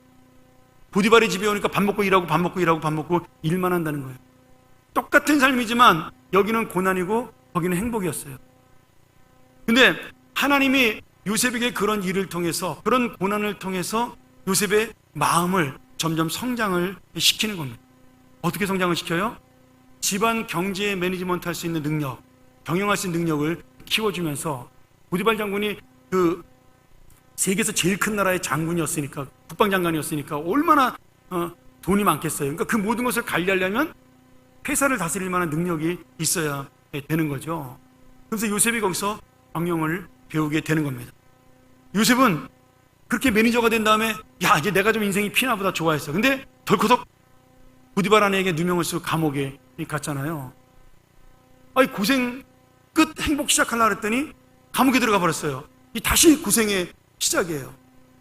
보디발의 집에 오니까 밥 먹고 일하고 밥 먹고 일하고 밥 먹고 일만 한다는 거예요. 똑같은 삶이지만 여기는 고난이고 거기는 행복이었어요. 근데 하나님이 요셉에게 그런 일을 통해서, 그런 고난을 통해서 요셉의 마음을 점점 성장을 시키는 겁니다. 어떻게 성장을 시켜요? 집안 경제 매니지먼트 할 수 있는 능력, 경영할 수 있는 능력을 키워주면서, 보디발 장군이 그 세계에서 제일 큰 나라의 장군이었으니까, 국방장관이었으니까 얼마나 돈이 많겠어요. 그러니까 그 모든 것을 관리하려면 회사를 다스릴 만한 능력이 있어야 되는 거죠. 그래서 요셉이 거기서 경영을 배우게 되는 겁니다. 요셉은 그렇게 매니저가 된 다음에 야, 이제 내가 좀 인생이 피나보다 좋아했어. 근데 덜커덕 보디발 아내에게 누명을 쓰고 감옥에 갔잖아요. 아니, 고생 끝 행복 시작하려고 했더니 감옥에 들어가 버렸어요. 다시 고생의 시작이에요.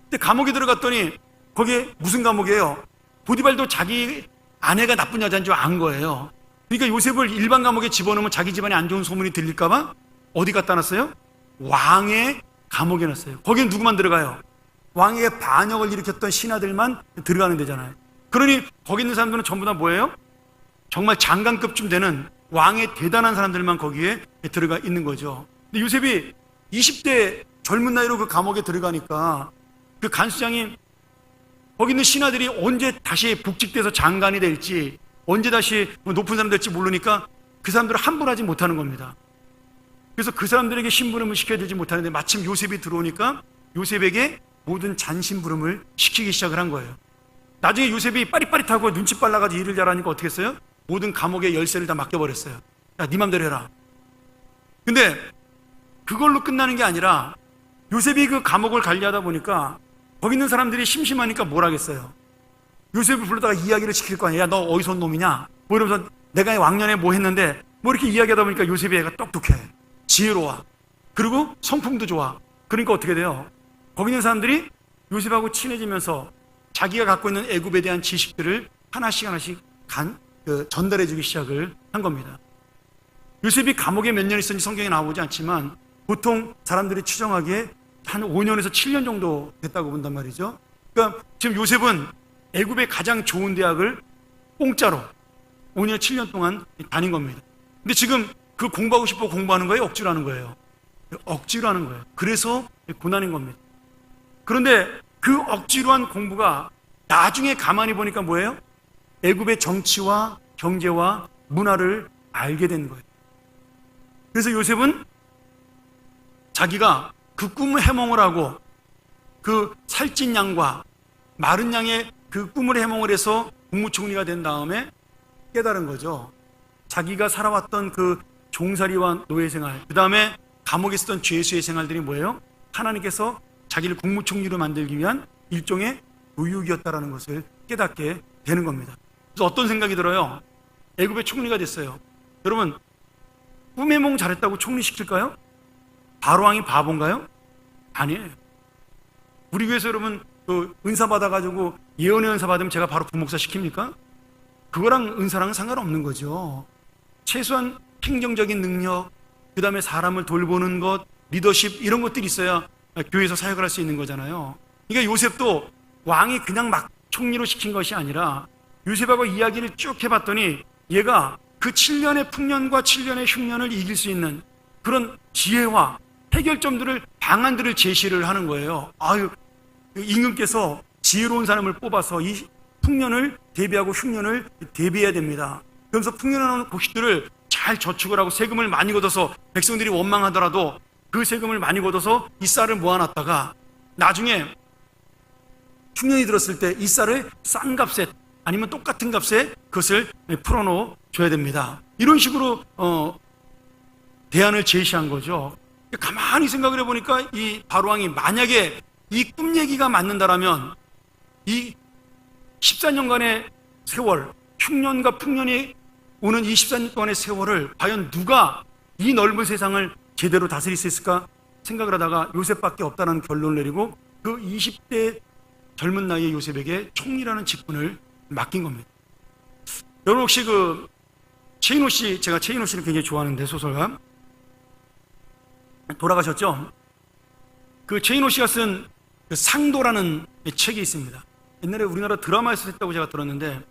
근데 감옥에 들어갔더니 거기에 무슨 감옥이에요? 보디발도 자기 아내가 나쁜 여자인 줄 안 거예요. 그러니까 요셉을 일반 감옥에 집어넣으면 자기 집안에 안 좋은 소문이 들릴까봐 어디 갖다 놨어요? 왕의 감옥에 놨어요. 거기는 누구만 들어가요? 왕에게 반역을 일으켰던 신하들만 들어가는 데잖아요. 그러니 거기 있는 사람들은 전부 다 뭐예요? 정말 장관급쯤 되는 왕의 대단한 사람들만 거기에 들어가 있는 거죠. 근데 요셉이 20대 젊은 나이로 그 감옥에 들어가니까 그 간수장이 거기 있는 신하들이 언제 다시 복직돼서 장관이 될지, 언제 다시 높은 사람 될지 모르니까 그 사람들을 함부로 하지 못하는 겁니다. 그래서 그 사람들에게 심부름을 시켜주지 못하는데 마침 요셉이 들어오니까 요셉에게 모든 잔심부름을 시키기 시작을 한 거예요. 나중에 요셉이 빠릿빠릿하고 눈치 빨라가지고 일을 잘하니까 어떻게 했어요? 모든 감옥의 열쇠를 다 맡겨버렸어요. 야, 네 맘대로 해라. 근데 그걸로 끝나는 게 아니라 요셉이 그 감옥을 관리하다 보니까 거기 있는 사람들이 심심하니까 뭘 하겠어요? 요셉을 불러다가 이야기를 시킬 거 아니야. 야, 너 어디서 온 놈이냐? 뭐 이러면서 내가 왕년에 뭐 했는데 뭐 이렇게 이야기하다 보니까 요셉이 애가 똑똑해, 지혜로워, 그리고 성품도 좋아. 그러니까 어떻게 돼요? 거기 있는 사람들이 요셉하고 친해지면서 자기가 갖고 있는 애굽에 대한 지식들을 하나씩 전달해 주기 시작을 한 겁니다. 요셉이 감옥에 몇 년 있었는지 성경에 나오지 않지만 보통 사람들이 추정하기에 한 5년에서 7년 정도 됐다고 본단 말이죠. 그러니까 지금 요셉은 애굽의 가장 좋은 대학을 공짜로 5년, 7년 동안 다닌 겁니다. 근데 지금 그 공부하고 싶어 공부하는 거예요? 억지로 하는 거예요? 억지로 하는 거예요. 그래서 고난인 겁니다. 그런데 그 억지로 한 공부가 나중에 가만히 보니까 뭐예요? 애굽의 정치와 경제와 문화를 알게 된 거예요. 그래서 요셉은 자기가 그 꿈을 해몽을 하고 그 살찐 양과 마른 양의 그 꿈을 해몽을 해서 국무총리가 된 다음에 깨달은 거죠. 자기가 살아왔던 그 종살이와 노예생활, 그 다음에 감옥에 있었던 죄수의 생활들이 뭐예요? 하나님께서 자기를 국무총리로 만들기 위한 일종의 교육이었다라는 것을 깨닫게 되는 겁니다. 그래서 어떤 생각이 들어요? 애굽의 총리가 됐어요. 여러분, 꿈해몽 잘했다고 총리 시킬까요? 바로왕이 바본가요? 아니에요. 우리 교회에서 여러분 그 은사 받아가지고 예언의 은사 받으면 제가 바로 부목사 시킵니까? 그거랑 은사랑은 상관없는 거죠. 최소한 행정적인 능력, 그 다음에 사람을 돌보는 것, 리더십 이런 것들이 있어야 교회에서 사역을 할 수 있는 거잖아요. 그러니까 요셉도 왕이 그냥 막 총리로 시킨 것이 아니라 요셉하고 이야기를 쭉 해봤더니 얘가 그 7년의 풍년과 7년의 흉년을 이길 수 있는 그런 지혜와 해결점들을, 방안들을 제시를 하는 거예요. 임금께서 지혜로운 사람을 뽑아서 이 풍년을 대비하고 흉년을 대비해야 됩니다. 그러면서 풍년하는 곡식들을 잘 저축을 하고 세금을 많이 걷어서 백성들이 원망하더라도 그 세금을 많이 걷어서 이 쌀을 모아놨다가 나중에 흉년이 들었을 때 이 쌀을 싼 값에 아니면 똑같은 값에 그것을 풀어놓아 줘야 됩니다. 이런 식으로 대안을 제시한 거죠. 가만히 생각을 해보니까 이 바로왕이 만약에 이 꿈 얘기가 맞는다라면 이 14년간의 세월, 흉년과 풍년이 오는 이 14년 동안의 세월을 과연 누가 이 넓은 세상을 제대로 다스릴 수 있을까 생각을 하다가 요셉밖에 없다는 결론을 내리고 그 20대 젊은 나이의 요셉에게 총리라는 직분을 맡긴 겁니다. 여러분 혹시 최인호 씨, 제가 최인호 씨를 굉장히 좋아하는데, 소설가 돌아가셨죠? 그 최인호 씨가 쓴 그 상도라는 책이 있습니다. 옛날에 우리나라 드라마에서 했다고 제가 들었는데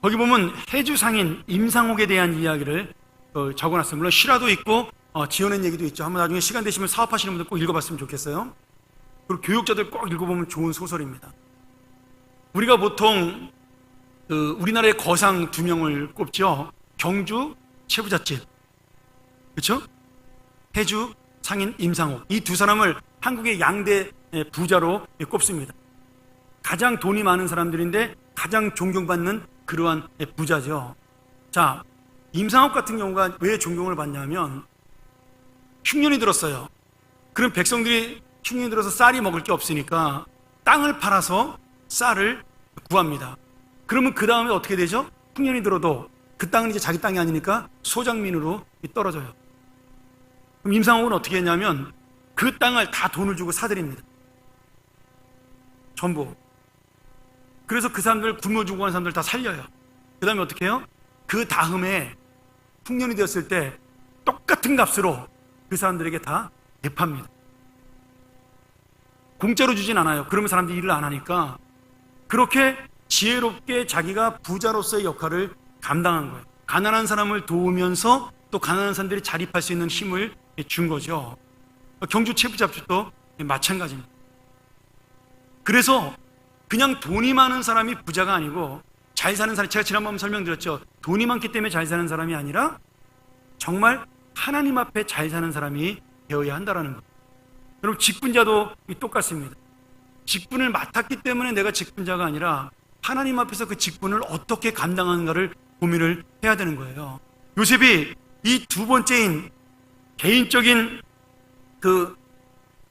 거기 보면 해주 상인 임상옥에 대한 이야기를 적어놨어요. 물론 실화도 있고 지어낸 얘기도 있죠. 한번 나중에 시간 되시면 사업하시는 분들 꼭 읽어봤으면 좋겠어요. 그리고 교육자들 꼭 읽어보면 좋은 소설입니다. 우리가 보통 우리나라의 거상 두 명을 꼽죠. 경주 최부잣집, 그렇죠? 해주 상인 임상옥, 이 두 사람을 한국의 양대 부자로 꼽습니다. 가장 돈이 많은 사람들인데 가장 존경받는 그러한 부자죠. 자, 임상옥 같은 경우가 왜 존경을 받냐면 흉년이 들었어요. 그럼 백성들이 흉년이 들어서 쌀이 먹을 게 없으니까 땅을 팔아서 쌀을 구합니다. 그러면 그 다음에 어떻게 되죠? 흉년이 들어도 그 땅은 이제 자기 땅이 아니니까 소작민으로 떨어져요. 그럼 임상옥은 어떻게 했냐면 그 땅을 다 돈을 주고 사들입니다. 전부. 그래서 그 사람들, 굶어 죽고 간 사람들 다 살려요. 그 다음에 어떻게 해요? 그 다음에 흉년이 되었을 때 똑같은 값으로 그 사람들에게 다 대팝니다. 공짜로 주진 않아요. 그러면 사람들이 일을 안 하니까. 그렇게 지혜롭게 자기가 부자로서의 역할을 감당한 거예요. 가난한 사람을 도우면서 또 가난한 사람들이 자립할 수 있는 힘을 준 거죠. 경주 최부잣집도 마찬가지입니다. 그래서 그냥 돈이 많은 사람이 부자가 아니고 잘 사는 사람, 제가 지난번 설명드렸죠. 돈이 많기 때문에 잘 사는 사람이 아니라 정말 하나님 앞에 잘 사는 사람이 되어야 한다는 거예요. 여러분, 직분자도 똑같습니다. 직분을 맡았기 때문에 내가 직분자가 아니라 하나님 앞에서 그 직분을 어떻게 감당하는가를 고민을 해야 되는 거예요. 요셉이 이 두 번째인 개인적인 그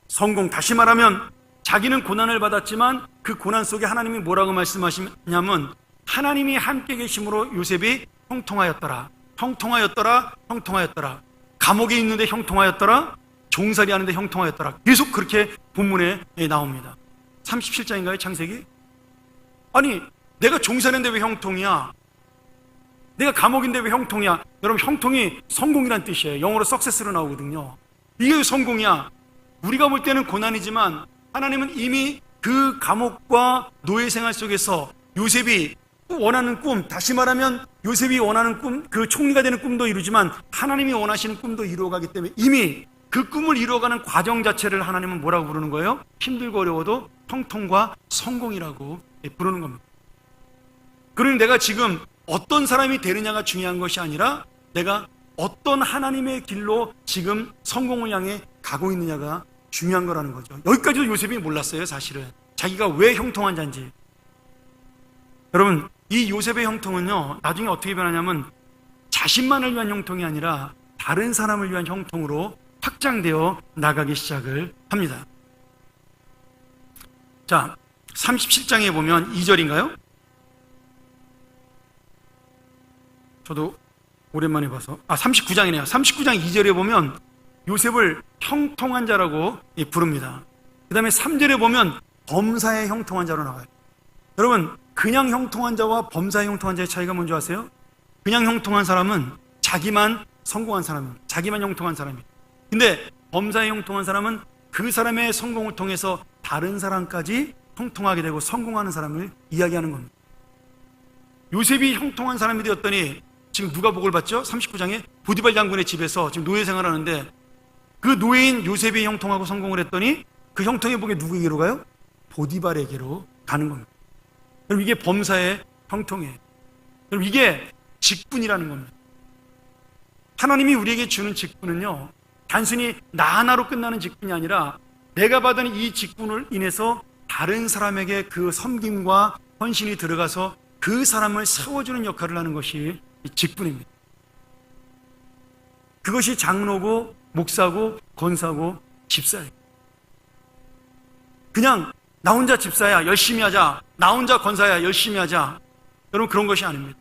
성공, 다시 말하면 자기는 고난을 받았지만 그 고난 속에 하나님이 뭐라고 말씀하시냐면 하나님이 함께 계심으로 요셉이 형통하였더라. 형통하였더라. 형통하였더라. 감옥에 있는데 형통하였더라. 종살이 하는데 형통하였더라. 계속 그렇게 본문에 나옵니다. 37장인가요? 창세기? 아니, 내가 종살이인데 왜 형통이야? 내가 감옥인데 왜 형통이야? 여러분, 형통이 성공이란 뜻이에요. 영어로 success로 나오거든요. 이게 성공이야. 우리가 볼 때는 고난이지만 하나님은 이미 그 감옥과 노예 생활 속에서 요셉이 원하는 꿈, 다시 말하면 요셉이 원하는 꿈, 그 총리가 되는 꿈도 이루지만 하나님이 원하시는 꿈도 이루어가기 때문에 이미 그 꿈을 이루어가는 과정 자체를 하나님은 뭐라고 부르는 거예요? 힘들고 어려워도 형통과 성공이라고 부르는 겁니다. 그러니 내가 지금 어떤 사람이 되느냐가 중요한 것이 아니라 내가 어떤 하나님의 길로 지금 성공을 향해 가고 있느냐가 중요한 거라는 거죠. 여기까지도 요셉이 몰랐어요. 사실은 자기가 왜 형통한 자인지. 여러분, 이 요셉의 형통은요, 나중에 어떻게 변하냐면 자신만을 위한 형통이 아니라 다른 사람을 위한 형통으로 확장되어 나가기 시작을 합니다. 자, 37장에 보면 2절인가요? 저도 오랜만에 봐서 39장이네요. 39장 2절에 보면 요셉을 형통한 자라고 부릅니다. 그 다음에 3절에 보면 범사에 형통한 자로 나와요. 여러분, 그냥 형통한 자와 범사에 형통한 자의 차이가 뭔지 아세요? 그냥 형통한 사람은 자기만 성공한 사람입니다. 자기만 형통한 사람이에요. 근데 범사에 형통한 사람은 그 사람의 성공을 통해서 다른 사람까지 형통하게 되고 성공하는 사람을 이야기하는 겁니다. 요셉이 형통한 사람이 되었더니 지금 누가 복을 받죠? 39장에 보디발 장군의 집에서 지금 노예 생활하는데 그 노예인 요셉의 형통하고 성공을 했더니 그 형통의 복이 누구에게로 가요? 보디발에게로 가는 겁니다. 그럼 이게 범사의 형통이에요. 그럼 이게 직분이라는 겁니다. 하나님이 우리에게 주는 직분은요, 단순히 나 하나로 끝나는 직분이 아니라 내가 받은 이 직분을 인해서 다른 사람에게 그 섬김과 헌신이 들어가서 그 사람을 세워주는 역할을 하는 것이 직분입니다. 그것이 장로고 목사고 권사고 집사예요. 그냥 나 혼자 집사야 열심히 하자, 나 혼자 권사야 열심히 하자, 여러분 그런 것이 아닙니다.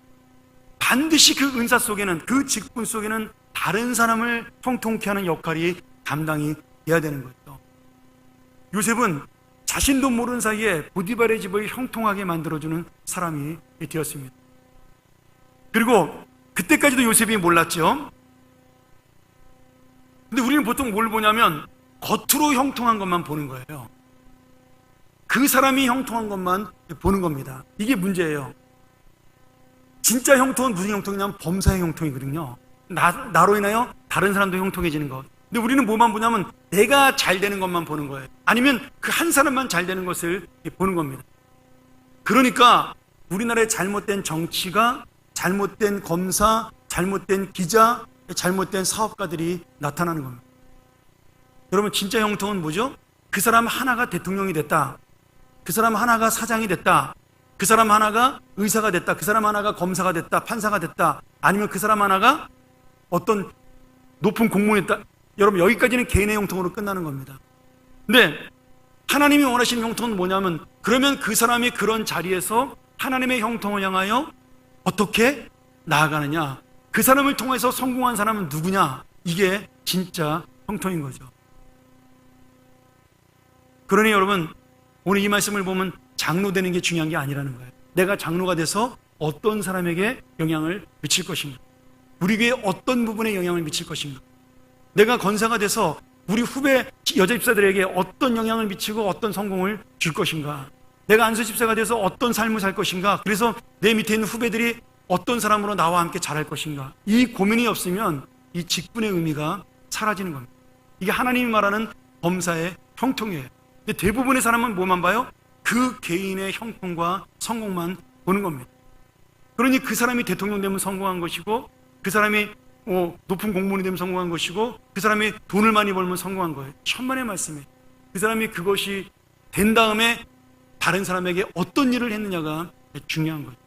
반드시 그 은사 속에는, 그 직분 속에는 다른 사람을 형통케 하는 역할이 담당이 돼야 되는 거죠. 요셉은 자신도 모르는 사이에 보디발의 집을 형통하게 만들어주는 사람이 되었습니다. 그리고 그때까지도 요셉이 몰랐죠. 근데 우리는 보통 뭘 보냐면 겉으로 형통한 것만 보는 거예요. 그 사람이 형통한 것만 보는 겁니다. 이게 문제예요. 진짜 형통은 무슨 형통이냐면 범사의 형통이거든요. 나로 인하여 다른 사람도 형통해지는 것. 근데 우리는 뭐만 보냐면 내가 잘 되는 것만 보는 거예요. 아니면 그 한 사람만 잘 되는 것을 보는 겁니다. 그러니까 우리나라의 잘못된 정치가, 잘못된 검사, 잘못된 기자, 잘못된 사업가들이 나타나는 겁니다. 여러분 진짜 형통은 뭐죠? 그 사람 하나가 대통령이 됐다, 그 사람 하나가 사장이 됐다, 그 사람 하나가 의사가 됐다, 그 사람 하나가 검사가 됐다, 판사가 됐다, 아니면 그 사람 하나가 어떤 높은 공무원이 됐다. 여러분 여기까지는 개인의 형통으로 끝나는 겁니다. 근데 하나님이 원하시는 형통은 뭐냐면, 그러면 그 사람이 그런 자리에서 하나님의 형통을 향하여 어떻게 나아가느냐, 그 사람을 통해서 성공한 사람은 누구냐, 이게 진짜 형통인 거죠. 그러니 여러분 오늘 이 말씀을 보면 장로 되는 게 중요한 게 아니라는 거예요. 내가 장로가 돼서 어떤 사람에게 영향을 미칠 것인가, 우리 교회에 어떤 부분에 영향을 미칠 것인가, 내가 권사가 돼서 우리 후배 여자 집사들에게 어떤 영향을 미치고 어떤 성공을 줄 것인가, 내가 안수 집사가 돼서 어떤 삶을 살 것인가, 그래서 내 밑에 있는 후배들이 어떤 사람으로 나와 함께 자랄 것인가, 이 고민이 없으면 이 직분의 의미가 사라지는 겁니다. 이게 하나님이 말하는 범사의 형통이에요. 근데 대부분의 사람은 뭐만 봐요? 그 개인의 형통과 성공만 보는 겁니다. 그러니 그 사람이 대통령 되면 성공한 것이고, 그 사람이 높은 공무원이 되면 성공한 것이고, 그 사람이 돈을 많이 벌면 성공한 거예요. 천만의 말씀이에요. 그 사람이 그것이 된 다음에 다른 사람에게 어떤 일을 했느냐가 중요한 거예요.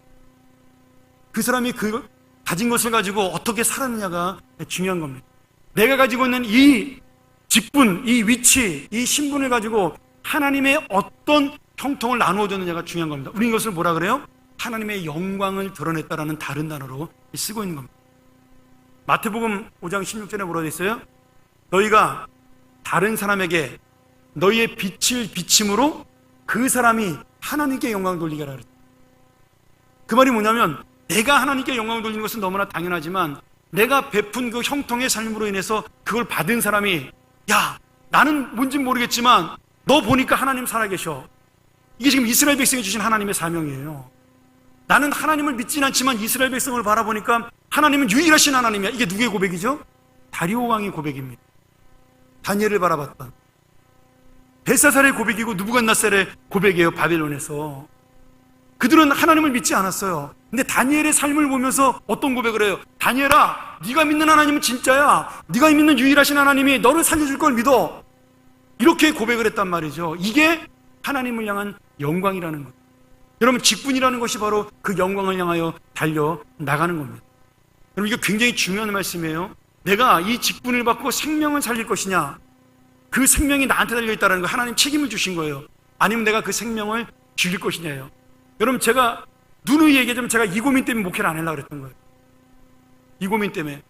그 사람이 그 가진 것을 가지고 어떻게 살았느냐가 중요한 겁니다. 내가 가지고 있는 이 직분, 이 위치, 이 신분을 가지고 하나님의 어떤 형통을 나누어 줬느냐가 중요한 겁니다. 우리 이것을 뭐라 그래요? 하나님의 영광을 드러냈다라는 다른 단어로 쓰고 있는 겁니다. 마태복음 5장 16절에 뭐라고 되어 있어요? 너희가 다른 사람에게 너희의 빛을 비침으로 그 사람이 하나님께 영광을 돌리게 하라 그랬어요. 그 말이 뭐냐면, 내가 하나님께 영광을 돌리는 것은 너무나 당연하지만 내가 베푼 그 형통의 삶으로 인해서 그걸 받은 사람이, 야, 나는 뭔진 모르겠지만 너 보니까 하나님 살아계셔. 이게 지금 이스라엘 백성이 주신 하나님의 사명이에요. 나는 하나님을 믿진 않지만 이스라엘 백성을 바라보니까 하나님은 유일하신 하나님이야. 이게 누구의 고백이죠? 다리오 왕의 고백입니다. 다니엘을 바라봤던 벨사살의 고백이고 느부갓네살의 고백이에요. 바벨론에서 그들은 하나님을 믿지 않았어요. 근데 다니엘의 삶을 보면서 어떤 고백을 해요? 다니엘아, 네가 믿는 하나님은 진짜야. 네가 믿는 유일하신 하나님이 너를 살려줄 걸 믿어. 이렇게 고백을 했단 말이죠. 이게 하나님을 향한 영광이라는 거예요. 여러분 직분이라는 것이 바로 그 영광을 향하여 달려나가는 겁니다. 여러분 이거 굉장히 중요한 말씀이에요. 내가 이 직분을 받고 생명을 살릴 것이냐, 그 생명이 나한테 달려있다는 거, 하나님 책임을 주신 거예요. 아니면 내가 그 생명을 죽일 것이냐예요. 여러분 제가 누누이 얘기하자면 제가 이 고민 때문에 목회를 안 하려고 그랬던 거예요. 이 고민 때문에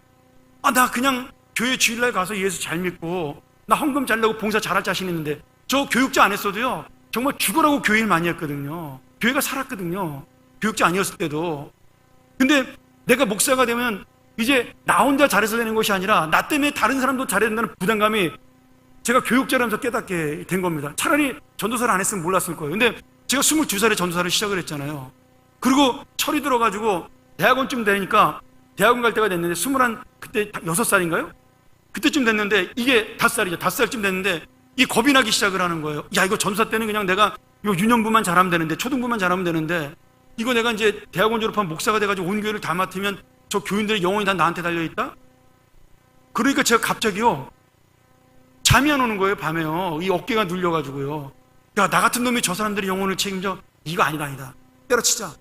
나 그냥 교회 주일날 가서 예수 잘 믿고 나 헌금 잘 내고 봉사 잘할 자신 있는데, 저 교육자 안 했어도요 정말 죽으라고 교회 일 많이 했거든요. 교회가 살았거든요. 교육자 아니었을 때도. 근데 내가 목사가 되면 이제 나 혼자 잘해서 되는 것이 아니라 나 때문에 다른 사람도 잘해야 된다는 부담감이 제가 교육자라면서 깨닫게 된 겁니다. 차라리 전도사를 안 했으면 몰랐을 거예요. 근데 제가 22살에 전도사를 시작을 했잖아요. 그리고 철이 들어가지고 대학원쯤 되니까 대학원 갈 때가 됐는데 그때 6살인가요? 그때쯤 됐는데 이게 5살이죠. 5살쯤 됐는데 이 겁이 나기 시작을 하는 거예요. 야, 이거 전사 때는 그냥 내가 요 유년부만 잘하면 되는데, 초등부만 잘하면 되는데, 이거 내가 이제 대학원 졸업한 목사가 돼가지고 온 교회를 다 맡으면 저 교인들의 영혼이 다 나한테 달려있다? 그러니까 제가 갑자기요, 잠이 안 오는 거예요. 밤에요. 이 어깨가 눌려가지고요. 야, 나 같은 놈이 저 사람들의 영혼을 책임져? 이거 아니다. 때려치자.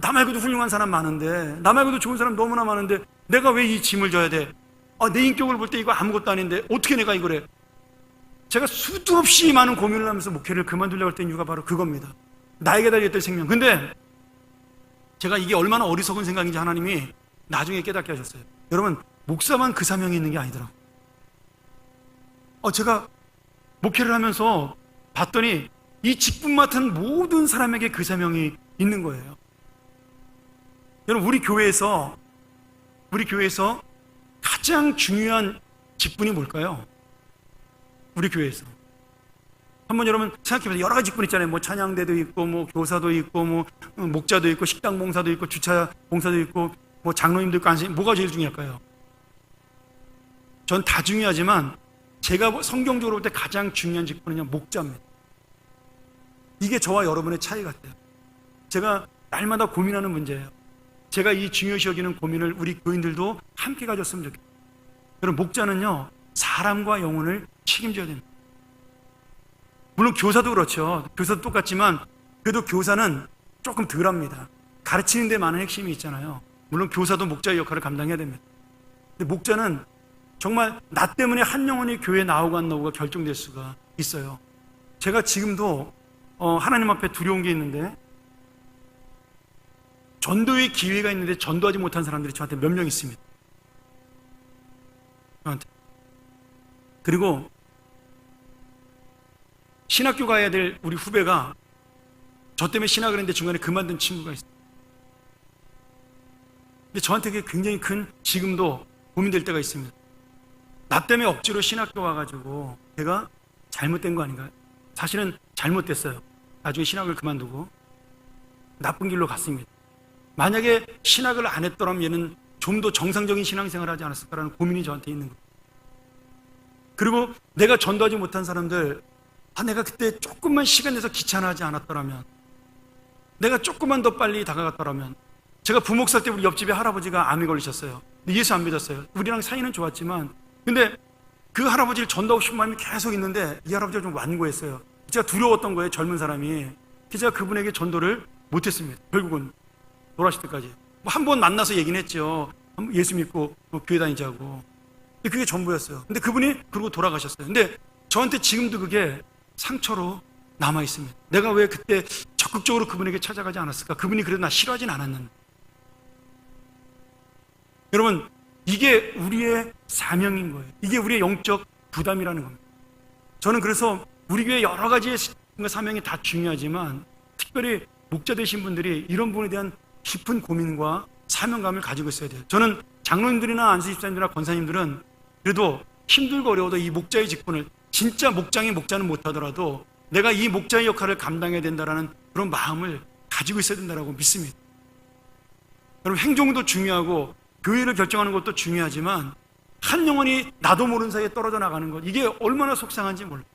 나 말고도 훌륭한 사람 많은데, 나 말고도 좋은 사람 너무나 많은데 내가 왜 이 짐을 져야 돼? 내 인격을 볼 때 이거 아무것도 아닌데 어떻게 내가 이걸 해? 제가 수도 없이 많은 고민을 하면서 목회를 그만두려고 했던 이유가 바로 그겁니다. 나에게 달려있던 생명. 근데 제가 이게 얼마나 어리석은 생각인지 하나님이 나중에 깨닫게 하셨어요. 여러분, 목사만 그 사명이 있는 게 아니더라고요. 제가 목회를 하면서 봤더니 이 직분 맡은 모든 사람에게 그 사명이 있는 거예요. 여러분, 우리 교회에서 가장 중요한 직분이 뭘까요? 우리 교회에서 한번 여러분 생각해보세요. 여러 가지 직분 있잖아요. 뭐 찬양대도 있고, 뭐 교사도 있고, 뭐 목자도 있고, 식당 봉사도 있고, 주차 봉사도 있고, 뭐 장로님도 있고, 안심. 뭐가 제일 중요할까요? 전 다 중요하지만 제가 성경적으로 볼 때 가장 중요한 직분은요, 목자입니다. 이게 저와 여러분의 차이 같아요. 제가 날마다 고민하는 문제예요. 제가 이 중요시 여기는 고민을 우리 교인들도 함께 가졌으면 좋겠어요. 여러분, 목자는요, 사람과 영혼을 책임져야 됩니다. 물론 교사도 그렇죠. 교사도 똑같지만 그래도 교사는 조금 덜합니다. 가르치는 데 많은 핵심이 있잖아요. 물론 교사도 목자의 역할을 감당해야 됩니다. 근데 목자는 정말 나 때문에 한 영혼이 교회에 나오고 안 나오고가 결정될 수가 있어요. 제가 지금도 하나님 앞에 두려운 게 있는데, 전도의 기회가 있는데 전도하지 못한 사람들이 저한테 몇 명 있습니다. 저한테. 그리고 신학교 가야 될 우리 후배가 저 때문에 신학을 했는데 중간에 그만둔 친구가 있어요. 근데 저한테 그게 굉장히 큰, 지금도 고민될 때가 있습니다. 나 때문에 억지로 신학교 와가지고 제가 잘못된 거 아닌가요? 사실은 잘못됐어요. 나중에 신학을 그만두고 나쁜 길로 갔습니다. 만약에 신학을 안 했더라면 얘는 좀 더 정상적인 신앙생활을 하지 않았을까라는 고민이 저한테 있는 거예요. 그리고 내가 전도하지 못한 사람들, 내가 그때 조금만 시간 내서 귀찮아하지 않았더라면, 내가 조금만 더 빨리 다가갔더라면. 제가 부목사 때 우리 옆집에 할아버지가 암이 걸리셨어요. 근데 예수 안 믿었어요. 우리랑 사이는 좋았지만, 근데 그 할아버지를 전도하고 싶은 마음이 계속 있는데 이 할아버지가 좀 완고했어요. 제가 두려웠던 거예요, 젊은 사람이. 제가 그분에게 전도를 못했습니다. 결국은 돌아가실 때까지. 한 번 만나서 얘기는 했죠. 예수 믿고 교회 다니자고. 근데 그게 전부였어요. 근데 그분이 그러고 돌아가셨어요. 근데 저한테 지금도 그게 상처로 남아 있습니다. 내가 왜 그때 적극적으로 그분에게 찾아가지 않았을까? 그분이 그래도 나 싫어하진 않았는데. 여러분, 이게 우리의 사명인 거예요. 이게 우리의 영적 부담이라는 겁니다. 저는 그래서 우리 교회 여러 가지의 사명이 다 중요하지만 특별히 목자 되신 분들이 이런 부분에 대한 깊은 고민과 사명감을 가지고 있어야 돼요. 저는 장로님들이나 안수집사님들이나 권사님들은 그래도 힘들고 어려워도 이 목자의 직분을, 진짜 목장의 목자는 못하더라도 내가 이 목자의 역할을 감당해야 된다는 그런 마음을 가지고 있어야 된다고 믿습니다. 여러분, 행정도 중요하고 교회를 결정하는 것도 중요하지만 한 영혼이 나도 모르는 사이에 떨어져 나가는 것, 이게 얼마나 속상한지 몰라요.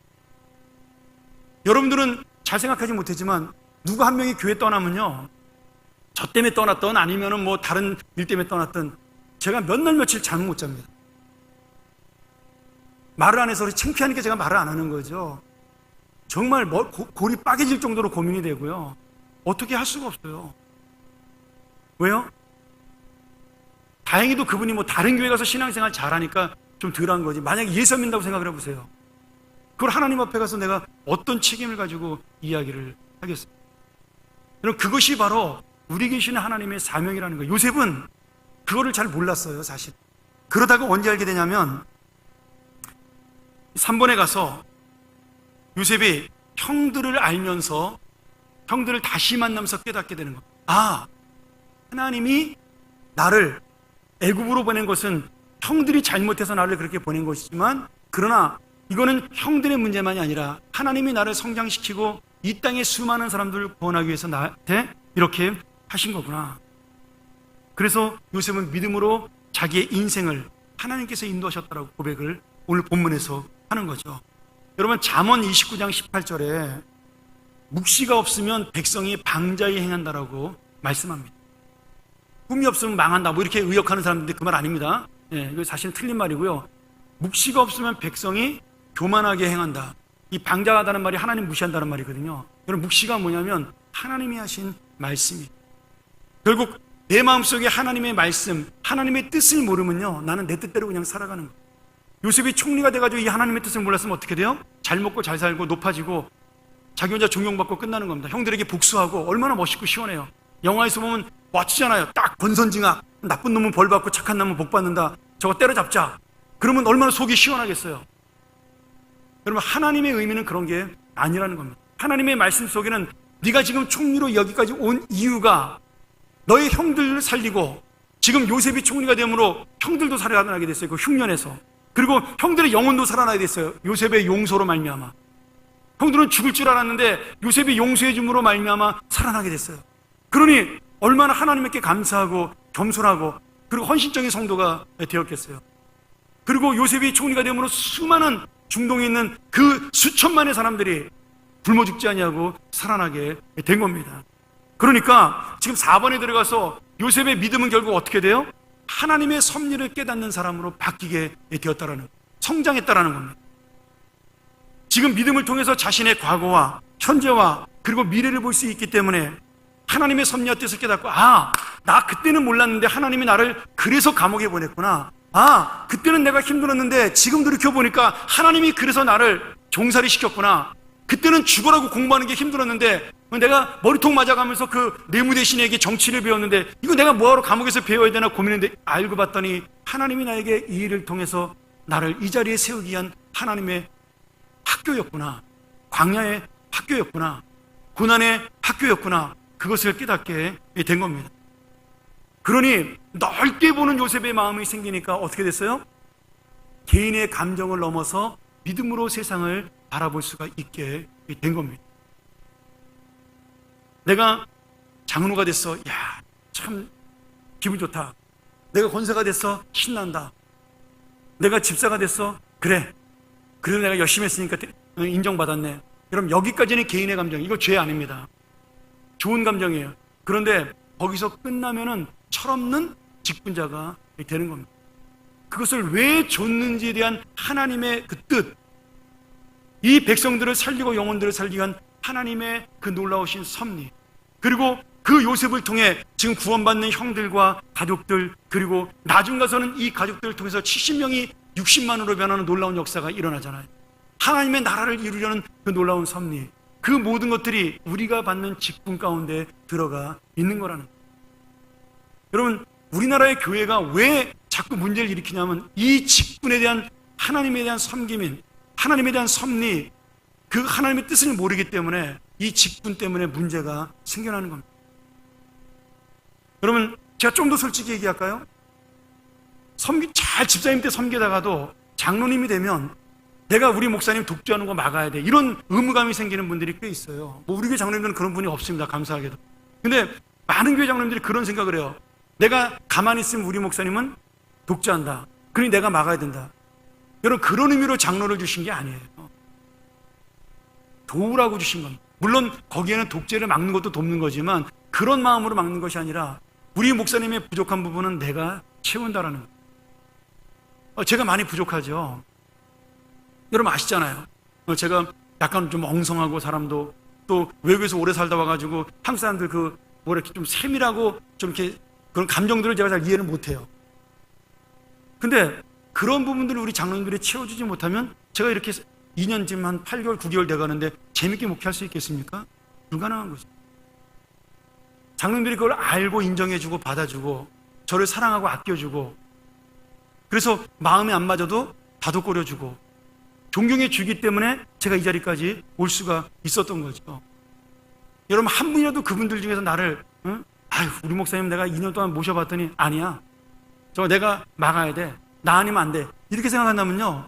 여러분들은 잘 생각하지 못했지만 누가 한 명이 교회 떠나면요, 저 때문에 떠났던 아니면은 뭐 다른 일 때문에 떠났던, 제가 몇 날 며칠 잠 못 잡니다. 말을 안 해서 창피하니까 제가 말을 안 하는 거죠. 정말 골이 빠개질 정도로 고민이 되고요. 어떻게 할 수가 없어요. 왜요? 다행히도 그분이 뭐 다른 교회 가서 신앙생활 잘하니까 좀 덜한 거지. 만약에 예수 안 믿는다고 생각을 해보세요. 그걸 하나님 앞에 가서 내가 어떤 책임을 가지고 이야기를 하겠어요? 여러분, 그것이 바로 우리 계시는 하나님의 사명이라는 거예요. 요셉은 그거를 잘 몰랐어요, 사실. 그러다가 언제 알게 되냐면 3번에 가서 요셉이 형들을 알면서 형들을 다시 만나면서 깨닫게 되는 거예요. 하나님이 나를 애굽으로 보낸 것은 형들이 잘못해서 나를 그렇게 보낸 것이지만, 그러나 이거는 형들의 문제만이 아니라 하나님이 나를 성장시키고 이 땅의 수많은 사람들을 구원하기 위해서 나한테 이렇게 하신 거구나. 그래서 요셉은 믿음으로 자기의 인생을 하나님께서 인도하셨다라고 고백을 오늘 본문에서 하는 거죠. 여러분, 잠언 29장 18절에 묵시가 없으면 백성이 방자히 행한다라고 말씀합니다. 꿈이 없으면 망한다, 뭐 이렇게 의역하는 사람들인데 그 말 아닙니다. 이거 사실은 틀린 말이고요. 묵시가 없으면 백성이 교만하게 행한다. 이 방자하다는 말이 하나님 무시한다는 말이거든요. 여러분, 묵시가 뭐냐면 하나님이 하신 말씀이, 결국 내 마음속에 하나님의 말씀, 하나님의 뜻을 모르면요, 나는 내 뜻대로 그냥 살아가는 거예요. 요셉이 총리가 돼가지고 이 하나님의 뜻을 몰랐으면 어떻게 돼요? 잘 먹고 잘 살고 높아지고 자기 혼자 존경받고 끝나는 겁니다. 형들에게 복수하고 얼마나 멋있고 시원해요. 영화에서 보면 멋지잖아요. 딱 권선징악, 나쁜 놈은 벌 받고 착한 놈은 복 받는다, 저거 때려잡자. 그러면 얼마나 속이 시원하겠어요. 여러분, 하나님의 의미는 그런 게 아니라는 겁니다. 하나님의 말씀 속에는 네가 지금 총리로 여기까지 온 이유가 너의 형들을 살리고, 지금 요셉이 총리가 되므로 형들도 살아나게 됐어요. 그 흉년에서. 그리고 형들의 영혼도 살아나게 됐어요. 요셉의 용서로 말미암아. 형들은 죽을 줄 알았는데 요셉이 용서해 줌으로 말미암아 살아나게 됐어요. 그러니 얼마나 하나님께 감사하고 겸손하고 그리고 헌신적인 성도가 되었겠어요. 그리고 요셉이 총리가 되므로 수많은 중동에 있는 그 수천만의 사람들이 굶어 죽지 아니하고 살아나게 된 겁니다. 그러니까 지금 4번에 들어가서 요셉의 믿음은 결국 어떻게 돼요? 하나님의 섭리를 깨닫는 사람으로 바뀌게 되었다라는, 성장했다라는 겁니다. 지금 믿음을 통해서 자신의 과거와 현재와 그리고 미래를 볼 수 있기 때문에 하나님의 섭리와 뜻을 깨닫고, 아, 나 그때는 몰랐는데 하나님이 나를 그래서 감옥에 보냈구나. 아, 그때는 내가 힘들었는데 지금 돌이켜보니까 하나님이 그래서 나를 종살이 시켰구나. 그때는 죽으라고 공부하는 게 힘들었는데 내가 머리통 맞아가면서 그 내무 대신에게 정치를 배웠는데 이거 내가 뭐하러 감옥에서 배워야 되나 고민했는데 알고 봤더니 하나님이 나에게 이 일을 통해서 나를 이 자리에 세우기 위한 하나님의 학교였구나. 광야의 학교였구나. 고난의 학교였구나. 그것을 깨닫게 된 겁니다. 그러니 넓게 보는 요셉의 마음이 생기니까 어떻게 됐어요? 개인의 감정을 넘어서 믿음으로 세상을 바라볼 수가 있게 된 겁니다. 내가 장로가 됐어. 야, 참 기분 좋다. 내가 권사가 됐어. 신난다. 내가 집사가 됐어. 그래. 그래도 내가 열심히 했으니까 인정받았네. 여러분, 여기까지는 개인의 감정. 이거 죄 아닙니다. 좋은 감정이에요. 그런데 거기서 끝나면은 철없는 직분자가 되는 겁니다. 그것을 왜 줬는지에 대한 하나님의 그 뜻, 이 백성들을 살리고 영혼들을 살리기 위한 하나님의 그 놀라우신 섭리, 그리고 그 요셉을 통해 지금 구원받는 형들과 가족들, 그리고 나중 가서는 이 가족들을 통해서 70명이 60만으로 변하는 놀라운 역사가 일어나잖아요. 하나님의 나라를 이루려는 그 놀라운 섭리, 그 모든 것들이 우리가 받는 직분 가운데 들어가 있는 거라는 거예요. 여러분, 우리나라의 교회가 왜 자꾸 문제를 일으키냐면 이 직분에 대한 하나님에 대한 섬김인, 하나님에 대한 섭리, 그 하나님의 뜻을 모르기 때문에 이 직분 때문에 문제가 생겨나는 겁니다. 여러분, 제가 좀 더 솔직히 얘기할까요? 잘 집사님 때 섬기다가도 장로님이 되면 내가 우리 목사님 독주하는 거 막아야 돼, 이런 의무감이 생기는 분들이 꽤 있어요. 뭐 우리 교회 장로님들은 그런 분이 없습니다, 감사하게도. 근데 많은 교회 장로님들이 그런 생각을 해요. 내가 가만히 있으면 우리 목사님은 독주한다, 그러니 내가 막아야 된다. 여러분, 그런 의미로 장로를 주신 게 아니에요. 도우라고 주신 겁니다. 물론 거기에는 독재를 막는 것도 돕는 거지만 그런 마음으로 막는 것이 아니라 우리 목사님의 부족한 부분은 내가 채운다라는 거예요. 제가 많이 부족하죠. 여러분 아시잖아요. 제가 약간 좀 엉성하고, 사람도 또 외국에서 오래 살다 와가지고 한국 사람들 이렇게 좀 세밀하고 좀 이렇게 그런 감정들을 제가 잘 이해를 못해요. 근데 그런 부분들을 우리 장로님들이 채워주지 못하면 제가 이렇게 2년쯤 한 8개월, 9개월 돼가는데 재밌게 목회할 수 있겠습니까? 불가능한 거죠. 장로님들이 그걸 알고 인정해주고 받아주고 저를 사랑하고 아껴주고, 그래서 마음에 안 맞아도 다독거려주고 존경해 주기 때문에 제가 이 자리까지 올 수가 있었던 거죠. 여러분, 한 분이라도 그분들 중에서 나를 아유, 우리 목사님 내가 2년 동안 모셔봤더니 아니야, 저거 내가 막아야 돼, 나 아니면 안 돼, 이렇게 생각한다면요,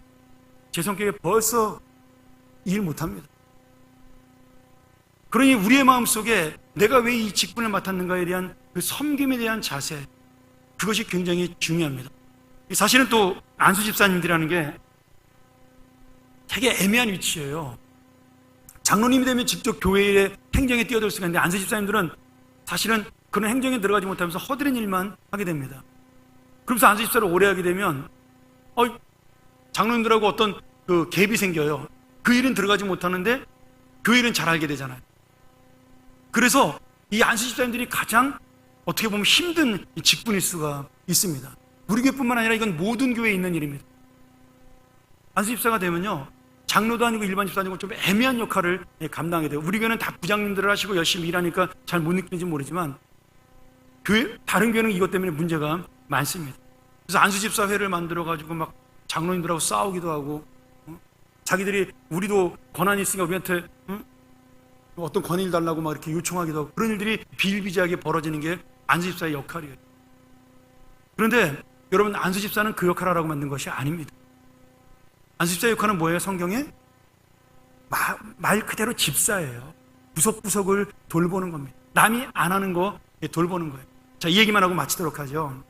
제 성격에 벌써 일 못합니다. 그러니 우리의 마음속에 내가 왜 이 직분을 맡았는가에 대한 그 섬김에 대한 자세, 그것이 굉장히 중요합니다. 사실은 또 안수 집사님들이라는 게 되게 애매한 위치예요. 장로님이 되면 직접 교회의 행정에 뛰어들 수가 있는데 안수 집사님들은 사실은 그런 행정에 들어가지 못하면서 허드렛 일만 하게 됩니다. 그러면서 안수 집사를 오래 하게 되면 장로님들하고 어떤 그 갭이 생겨요. 그 일은 들어가지 못하는데 그 일은 잘 알게 되잖아요. 그래서 이 안수 집사님들이 가장 어떻게 보면 힘든 직분일 수가 있습니다. 우리 교회뿐만 아니라 이건 모든 교회에 있는 일입니다. 안수 집사가 되면요, 장로도 아니고 일반 집사도 아니고 좀 애매한 역할을 감당하게 돼요. 우리 교회는 다 부장님들을 하시고 열심히 일하니까 잘 못 느끼는지 모르지만 다른 교회는 이것 때문에 문제가 많습니다. 그래서 안수 집사 회를 만들어 가지고 막 장로님들하고 싸우기도 하고, 자기들이 우리도 권한이 있으니까 우리한테 어떤 권위를 달라고 막 이렇게 요청하기도 하고, 그런 일들이 비일비재하게 벌어지는 게 안수 집사의 역할이에요. 그런데 여러분, 안수 집사는 그 역할을 하라고 만든 것이 아닙니다. 안수 집사의 역할은 뭐예요? 성경에 말 그대로 집사예요. 구석구석을 돌보는 겁니다. 남이 안 하는 거 돌보는 거예요. 자, 이 얘기만 하고 마치도록 하죠.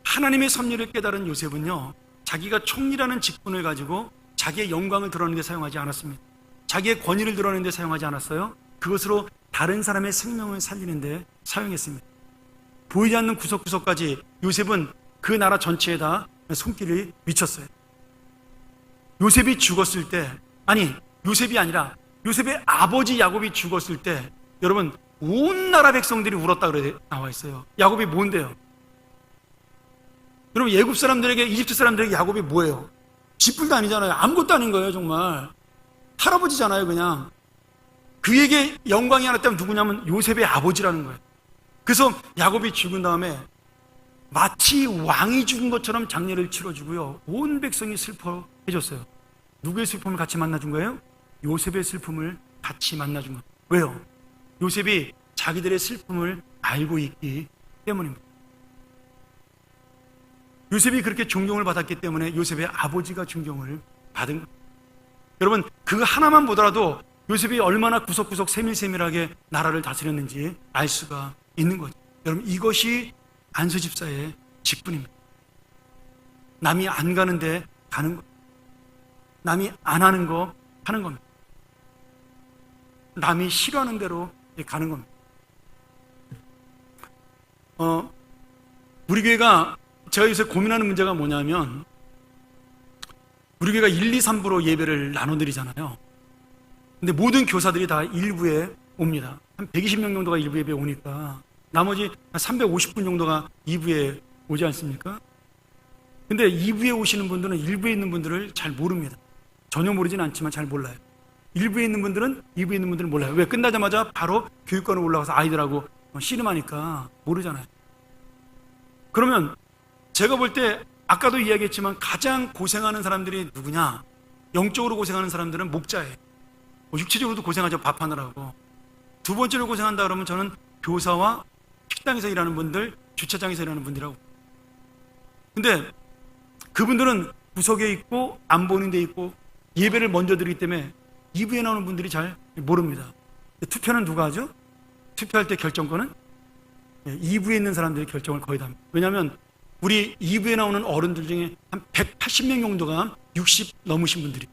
하나님의 섭리를 깨달은 요셉은요, 자기가 총리라는 직분을 가지고 자기의 영광을 드러내는 데 사용하지 않았습니다. 자기의 권위를 드러내는 데 사용하지 않았어요. 그것으로 다른 사람의 생명을 살리는 데 사용했습니다. 보이지 않는 구석구석까지 요셉은 그 나라 전체에다 손길이 미쳤어요. 요셉이 죽었을 때, 요셉이 아니라 요셉의 아버지 야곱이 죽었을 때, 여러분, 온 나라 백성들이 울었다 그래 나와 있어요. 야곱이 뭔데요? 여러분, 애굽 사람들에게, 이집트 사람들에게 야곱이 뭐예요? 쥐뿔도 아니잖아요. 아무것도 아닌 거예요. 정말 할아버지잖아요. 그냥 그에게 영광이 하나 있다면 누구냐면 요셉의 아버지라는 거예요. 그래서 야곱이 죽은 다음에 마치 왕이 죽은 것처럼 장례를 치러주고요, 온 백성이 슬퍼해줬어요. 누구의 슬픔을 같이 만나준 거예요? 요셉의 슬픔을 같이 만나준 거예요. 왜요? 요셉이 자기들의 슬픔을 알고 있기 때문입니다. 요셉이 그렇게 존경을 받았기 때문에 요셉의 아버지가 존경을 받은 거예요. 여러분, 그 하나만 보더라도 요셉이 얼마나 구석구석 세밀세밀하게 나라를 다스렸는지 알 수가 있는 거죠. 여러분, 이것이 안수 집사의 직분입니다. 남이 안 가는데 가는 것, 남이 안 하는 거 하는 겁니다. 남이 싫어하는 대로 가는 겁니다. 우리 교회가, 제가 요새 고민하는 문제가 뭐냐면, 우리 교회가 1, 2, 3부로 예배를 나눠드리잖아요. 근데 모든 교사들이 다 일부에 옵니다. 한 120명 정도가 일부 예배에 오니까 나머지 한 350분 정도가 2부에 오지 않습니까? 근데 2부에 오시는 분들은 1부에 있는 분들을 잘 모릅니다. 전혀 모르진 않지만 잘 몰라요. 1부에 있는 분들은 2부에 있는 분들은 몰라요. 왜? 끝나자마자 바로 교육관으로 올라가서 아이들하고 씨름하니까 모르잖아요. 그러면 제가 볼 때 아까도 이야기했지만 가장 고생하는 사람들이 누구냐? 영적으로 고생하는 사람들은 목자예요. 육체적으로도 고생하죠. 밥하느라고. 두 번째로 고생한다 그러면 저는 교사와 식당에서 일하는 분들, 주차장에서 일하는 분들이라고. 근데 그분들은 구석에 있고 안 보는 데 있고 예배를 먼저 드리기 때문에 2부에 나오는 분들이 잘 모릅니다. 투표는 누가 하죠? 투표할 때 결정권은 2부에 있는 사람들이 결정을 거의 다 합니다. 왜냐하면 우리 2부에 나오는 어른들 중에 한 180명 정도가 60 넘으신 분들이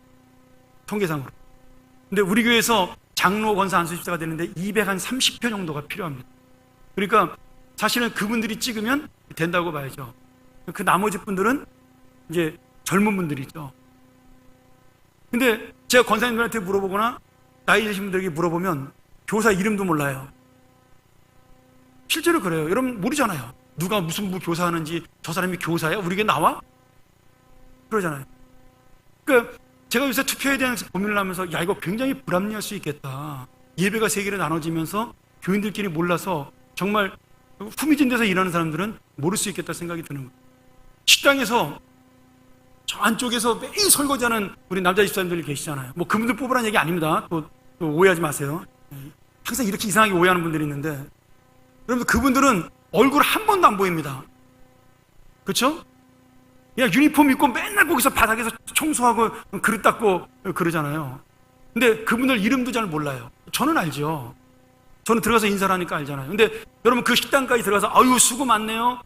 통계상으로. 근데 우리 교회에서 장로, 권사, 안수 집사가 되는데 230표 정도가 필요합니다. 그러니까 사실은 그분들이 찍으면 된다고 봐야죠. 그 나머지 분들은 이제 젊은 분들이죠. 근데 제가 권사님들한테 물어보거나 나이 드신 분들에게 물어보면 교사 이름도 몰라요. 실제로 그래요. 여러분 모르잖아요. 누가 무슨 교사 하는지, 저 사람이 교사야? 우리 교회 나와? 그러잖아요. 그러니까 제가 요새 투표에 대한 고민을 하면서 야, 이거 굉장히 불합리할 수 있겠다. 예배가 세 개로 나눠지면서 교인들끼리 몰라서 정말 후미진 데서 일하는 사람들은 모를 수 있겠다 생각이 드는 거예요. 식당에서 저 안쪽에서 매일 설거지하는 우리 남자 집사님들이 계시잖아요. 뭐 그분들 뽑으라는 얘기 아닙니다. 또 오해하지 마세요. 항상 이렇게 이상하게 오해하는 분들이 있는데, 여러분 그분들은 얼굴 한 번도 안 보입니다. 그렇죠? 그냥 유니폼 입고 맨날 거기서 바닥에서 청소하고 그릇 닦고 그러잖아요. 근데 그분들 이름도 잘 몰라요. 저는 알죠. 저는 들어가서 인사를 하니까 알잖아요. 근데 여러분 그 식당까지 들어가서 아유 수고 많네요.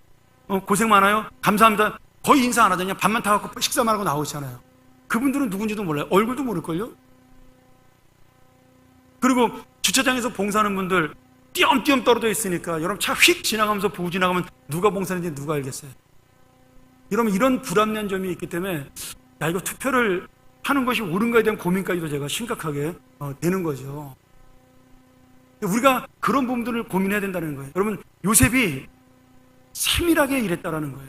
고생 많아요. 감사합니다. 거의 인사 안 하잖아요. 밥만 타갖고 식사만 하고 나오시잖아요. 그분들은 누군지도 몰라요. 얼굴도 모를걸요? 그리고 주차장에서 봉사하는 분들 띄엄띄엄 떨어져 있으니까 여러분 차 휙 지나가면서 보고 지나가면 누가 봉사하는지 누가 알겠어요? 여러분 이런 불합리한 점이 있기 때문에 이거 투표를 하는 것이 옳은가에 대한 고민까지도 제가 심각하게 되는 거죠. 우리가 그런 부분들을 고민해야 된다는 거예요. 여러분 요셉이 세밀하게 일했다라는 거예요.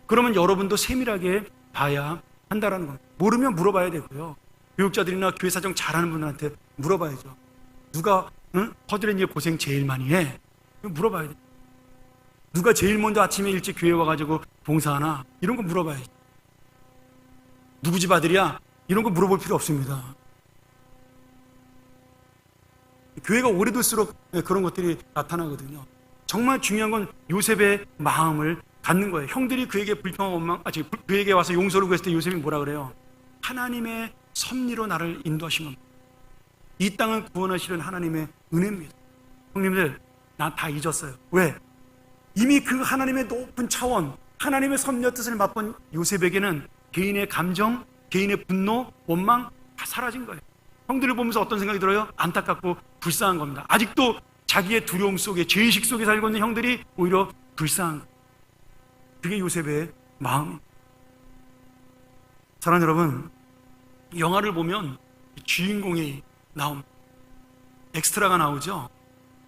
그러면 여러분도 세밀하게 봐야 한다라는 겁니다. 모르면 물어봐야 되고요. 교육자들이나 교회 사정 잘하는 분들한테 물어봐야죠. 누가 허드렛 일 고생 제일 많이 해? 물어봐야 돼. 누가 제일 먼저 아침에 일찍 교회 와가지고 봉사하나? 이런 거 물어봐야지. 누구 집 아들이야? 이런 거 물어볼 필요 없습니다. 교회가 오래될수록 그런 것들이 나타나거든요. 정말 중요한 건 요셉의 마음을 갖는 거예요. 형들이 그에게 그에게 와서 용서를 구했을 때 요셉이 뭐라 그래요? 하나님의 섭리로 나를 인도하신 겁니다. 이 땅을 구원하시는 하나님의 은혜입니다. 형님들, 나 다 잊었어요. 왜? 이미 그 하나님의 높은 차원, 하나님의 섭리와 뜻을 맛본 요셉에게는 개인의 감정, 개인의 분노, 원망 다 사라진 거예요. 형들을 보면서 어떤 생각이 들어요? 안타깝고 불쌍한 겁니다. 아직도 자기의 두려움 속에, 죄의식 속에 살고 있는 형들이 오히려 불쌍한 거예요. 그게 요셉의 마음입니다. 사랑하는 여러분, 영화를 보면 주인공이 나옵니다. 엑스트라가 나오죠.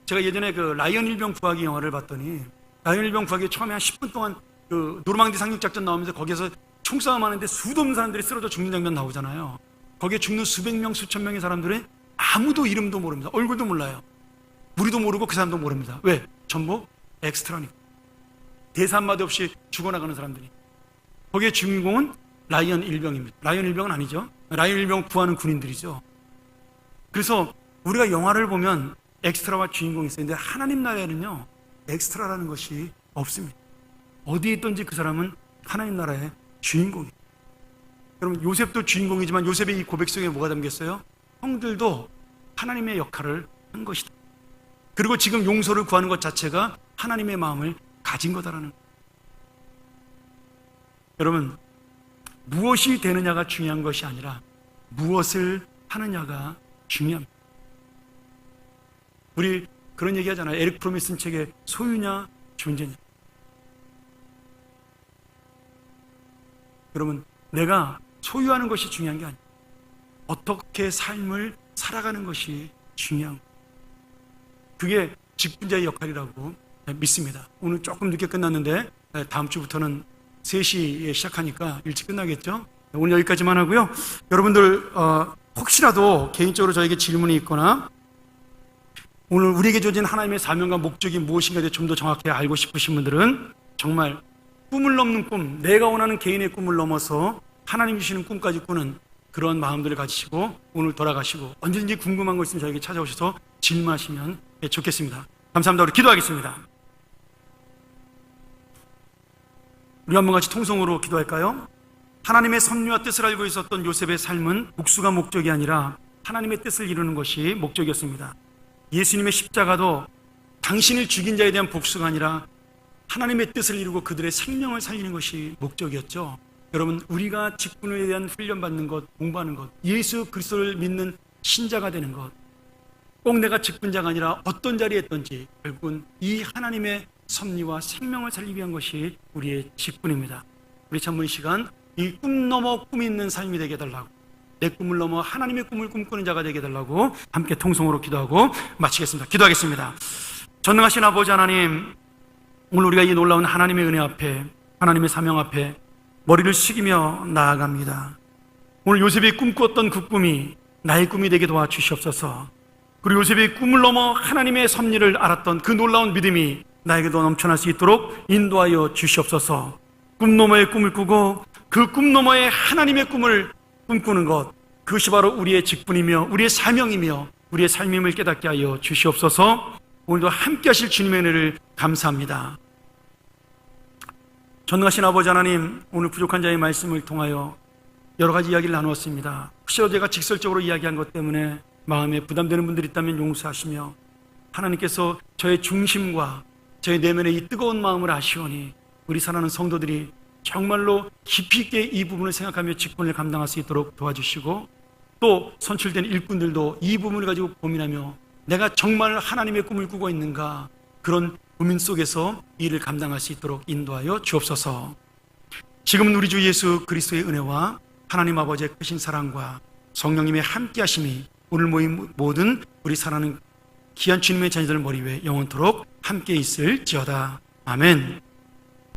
제가 예전에 그 라이언 일병 구하기 영화를 봤더니 라이언 일병 구하기 처음에 한 10분 동안 그 노르망디 상륙작전 나오면서 거기에서 총싸움 하는데 수도 없는 사람들이 쓰러져 죽는 장면 나오잖아요. 거기에 죽는 수백 명, 수천 명의 사람들이 아무도 이름도 모릅니다. 얼굴도 몰라요. 우리도 모르고 그 사람도 모릅니다. 왜? 전부 엑스트라니까. 대사 한마디 없이 죽어나가는 사람들이. 거기에 주인공은 라이언 일병입니다. 라이언 일병은 아니죠. 라이언 일병 구하는 군인들이죠. 그래서 우리가 영화를 보면 엑스트라와 주인공이 있어요. 근데 하나님 나라에는요, 엑스트라라는 것이 없습니다. 어디에 있든지 그 사람은 하나님 나라의 주인공이에요. 여러분, 요셉도 주인공이지만 요셉의 이 고백 속에 뭐가 담겼어요? 형들도 하나님의 역할을 한 것이다. 그리고 지금 용서를 구하는 것 자체가 하나님의 마음을 가진 거다라는 거예요. 여러분, 무엇이 되느냐가 중요한 것이 아니라 무엇을 하느냐가 중요합니다. 우리 그런 얘기 하잖아요. 에릭 프롬이 쓴 책에 소유냐 존재냐. 여러분, 내가 소유하는 것이 중요한 게 아니에요. 어떻게 삶을 살아가는 것이 중요한 거예요. 그게 직분자의 역할이라고 믿습니다. 오늘 조금 늦게 끝났는데 다음 주부터는 3시에 시작하니까 일찍 끝나겠죠? 오늘 여기까지만 하고요. 여러분들 혹시라도 개인적으로 저에게 질문이 있거나 오늘 우리에게 주어진 하나님의 사명과 목적이 무엇인가에 좀 더 정확히 알고 싶으신 분들은 정말 꿈을 넘는 꿈, 내가 원하는 개인의 꿈을 넘어서 하나님 주시는 꿈까지 꾸는 그런 마음들을 가지시고 오늘 돌아가시고 언제든지 궁금한 거 있으면 저에게 찾아오셔서 질문하시면 좋겠습니다. 감사합니다. 우리 기도하겠습니다. 우리 한번 같이 통성으로 기도할까요? 하나님의 섭리와 뜻을 알고 있었던 요셉의 삶은 복수가 목적이 아니라 하나님의 뜻을 이루는 것이 목적이었습니다. 예수님의 십자가도 당신을 죽인 자에 대한 복수가 아니라 하나님의 뜻을 이루고 그들의 생명을 살리는 것이 목적이었죠. 여러분, 우리가 직분에 대한 훈련받는 것, 공부하는 것, 예수 그리스도를 믿는 신자가 되는 것, 꼭 내가 직분자가 아니라 어떤 자리에 있든지 결국은 이 하나님의 섭리와 생명을 살리기 위한 것이 우리의 직분입니다. 우리 찬문 시간, 이 꿈 넘어 꿈이 있는 삶이 되게 해달라고, 내 꿈을 넘어 하나님의 꿈을 꿈꾸는 자가 되게 해달라고 함께 통성으로 기도하고 마치겠습니다. 기도하겠습니다. 전능하신 아버지 하나님, 오늘 우리가 이 놀라운 하나님의 은혜 앞에, 하나님의 사명 앞에 머리를 숙이며 나아갑니다. 오늘 요셉이 꿈꾸었던 그 꿈이 나의 꿈이 되게 도와주시옵소서. 그리고 요셉이 꿈을 넘어 하나님의 섭리를 알았던 그 놀라운 믿음이 나에게도 넘쳐날 수 있도록 인도하여 주시옵소서. 꿈 너머의 꿈을 꾸고 그 꿈 너머의 하나님의 꿈을 꿈꾸는 것, 그것이 바로 우리의 직분이며 우리의 사명이며 우리의 삶임을 깨닫게 하여 주시옵소서. 오늘도 함께 하실 주님의 은혜를 감사합니다. 전능하신 아버지 하나님, 오늘 부족한 자의 말씀을 통하여 여러 가지 이야기를 나누었습니다. 혹시라도 제가 직설적으로 이야기한 것 때문에 마음에 부담되는 분들이 있다면 용서하시며, 하나님께서 저의 중심과 저의 내면의 이 뜨거운 마음을 아시오니 우리 사랑하는 성도들이 정말로 깊이 있게 이 부분을 생각하며 직분을 감당할 수 있도록 도와주시고, 또 선출된 일꾼들도 이 부분을 가지고 고민하며 내가 정말 하나님의 꿈을 꾸고 있는가, 그런 고민 속에서 이 일을 감당할 수 있도록 인도하여 주옵소서. 지금은 우리 주 예수 그리스도의 은혜와 하나님 아버지의 크신 사랑과 성령님의 함께 하심이 오늘 모인 모든 우리 사랑하는 귀한 주님의 자녀들 머리 위에 영원토록 함께 있을지어다. 아멘.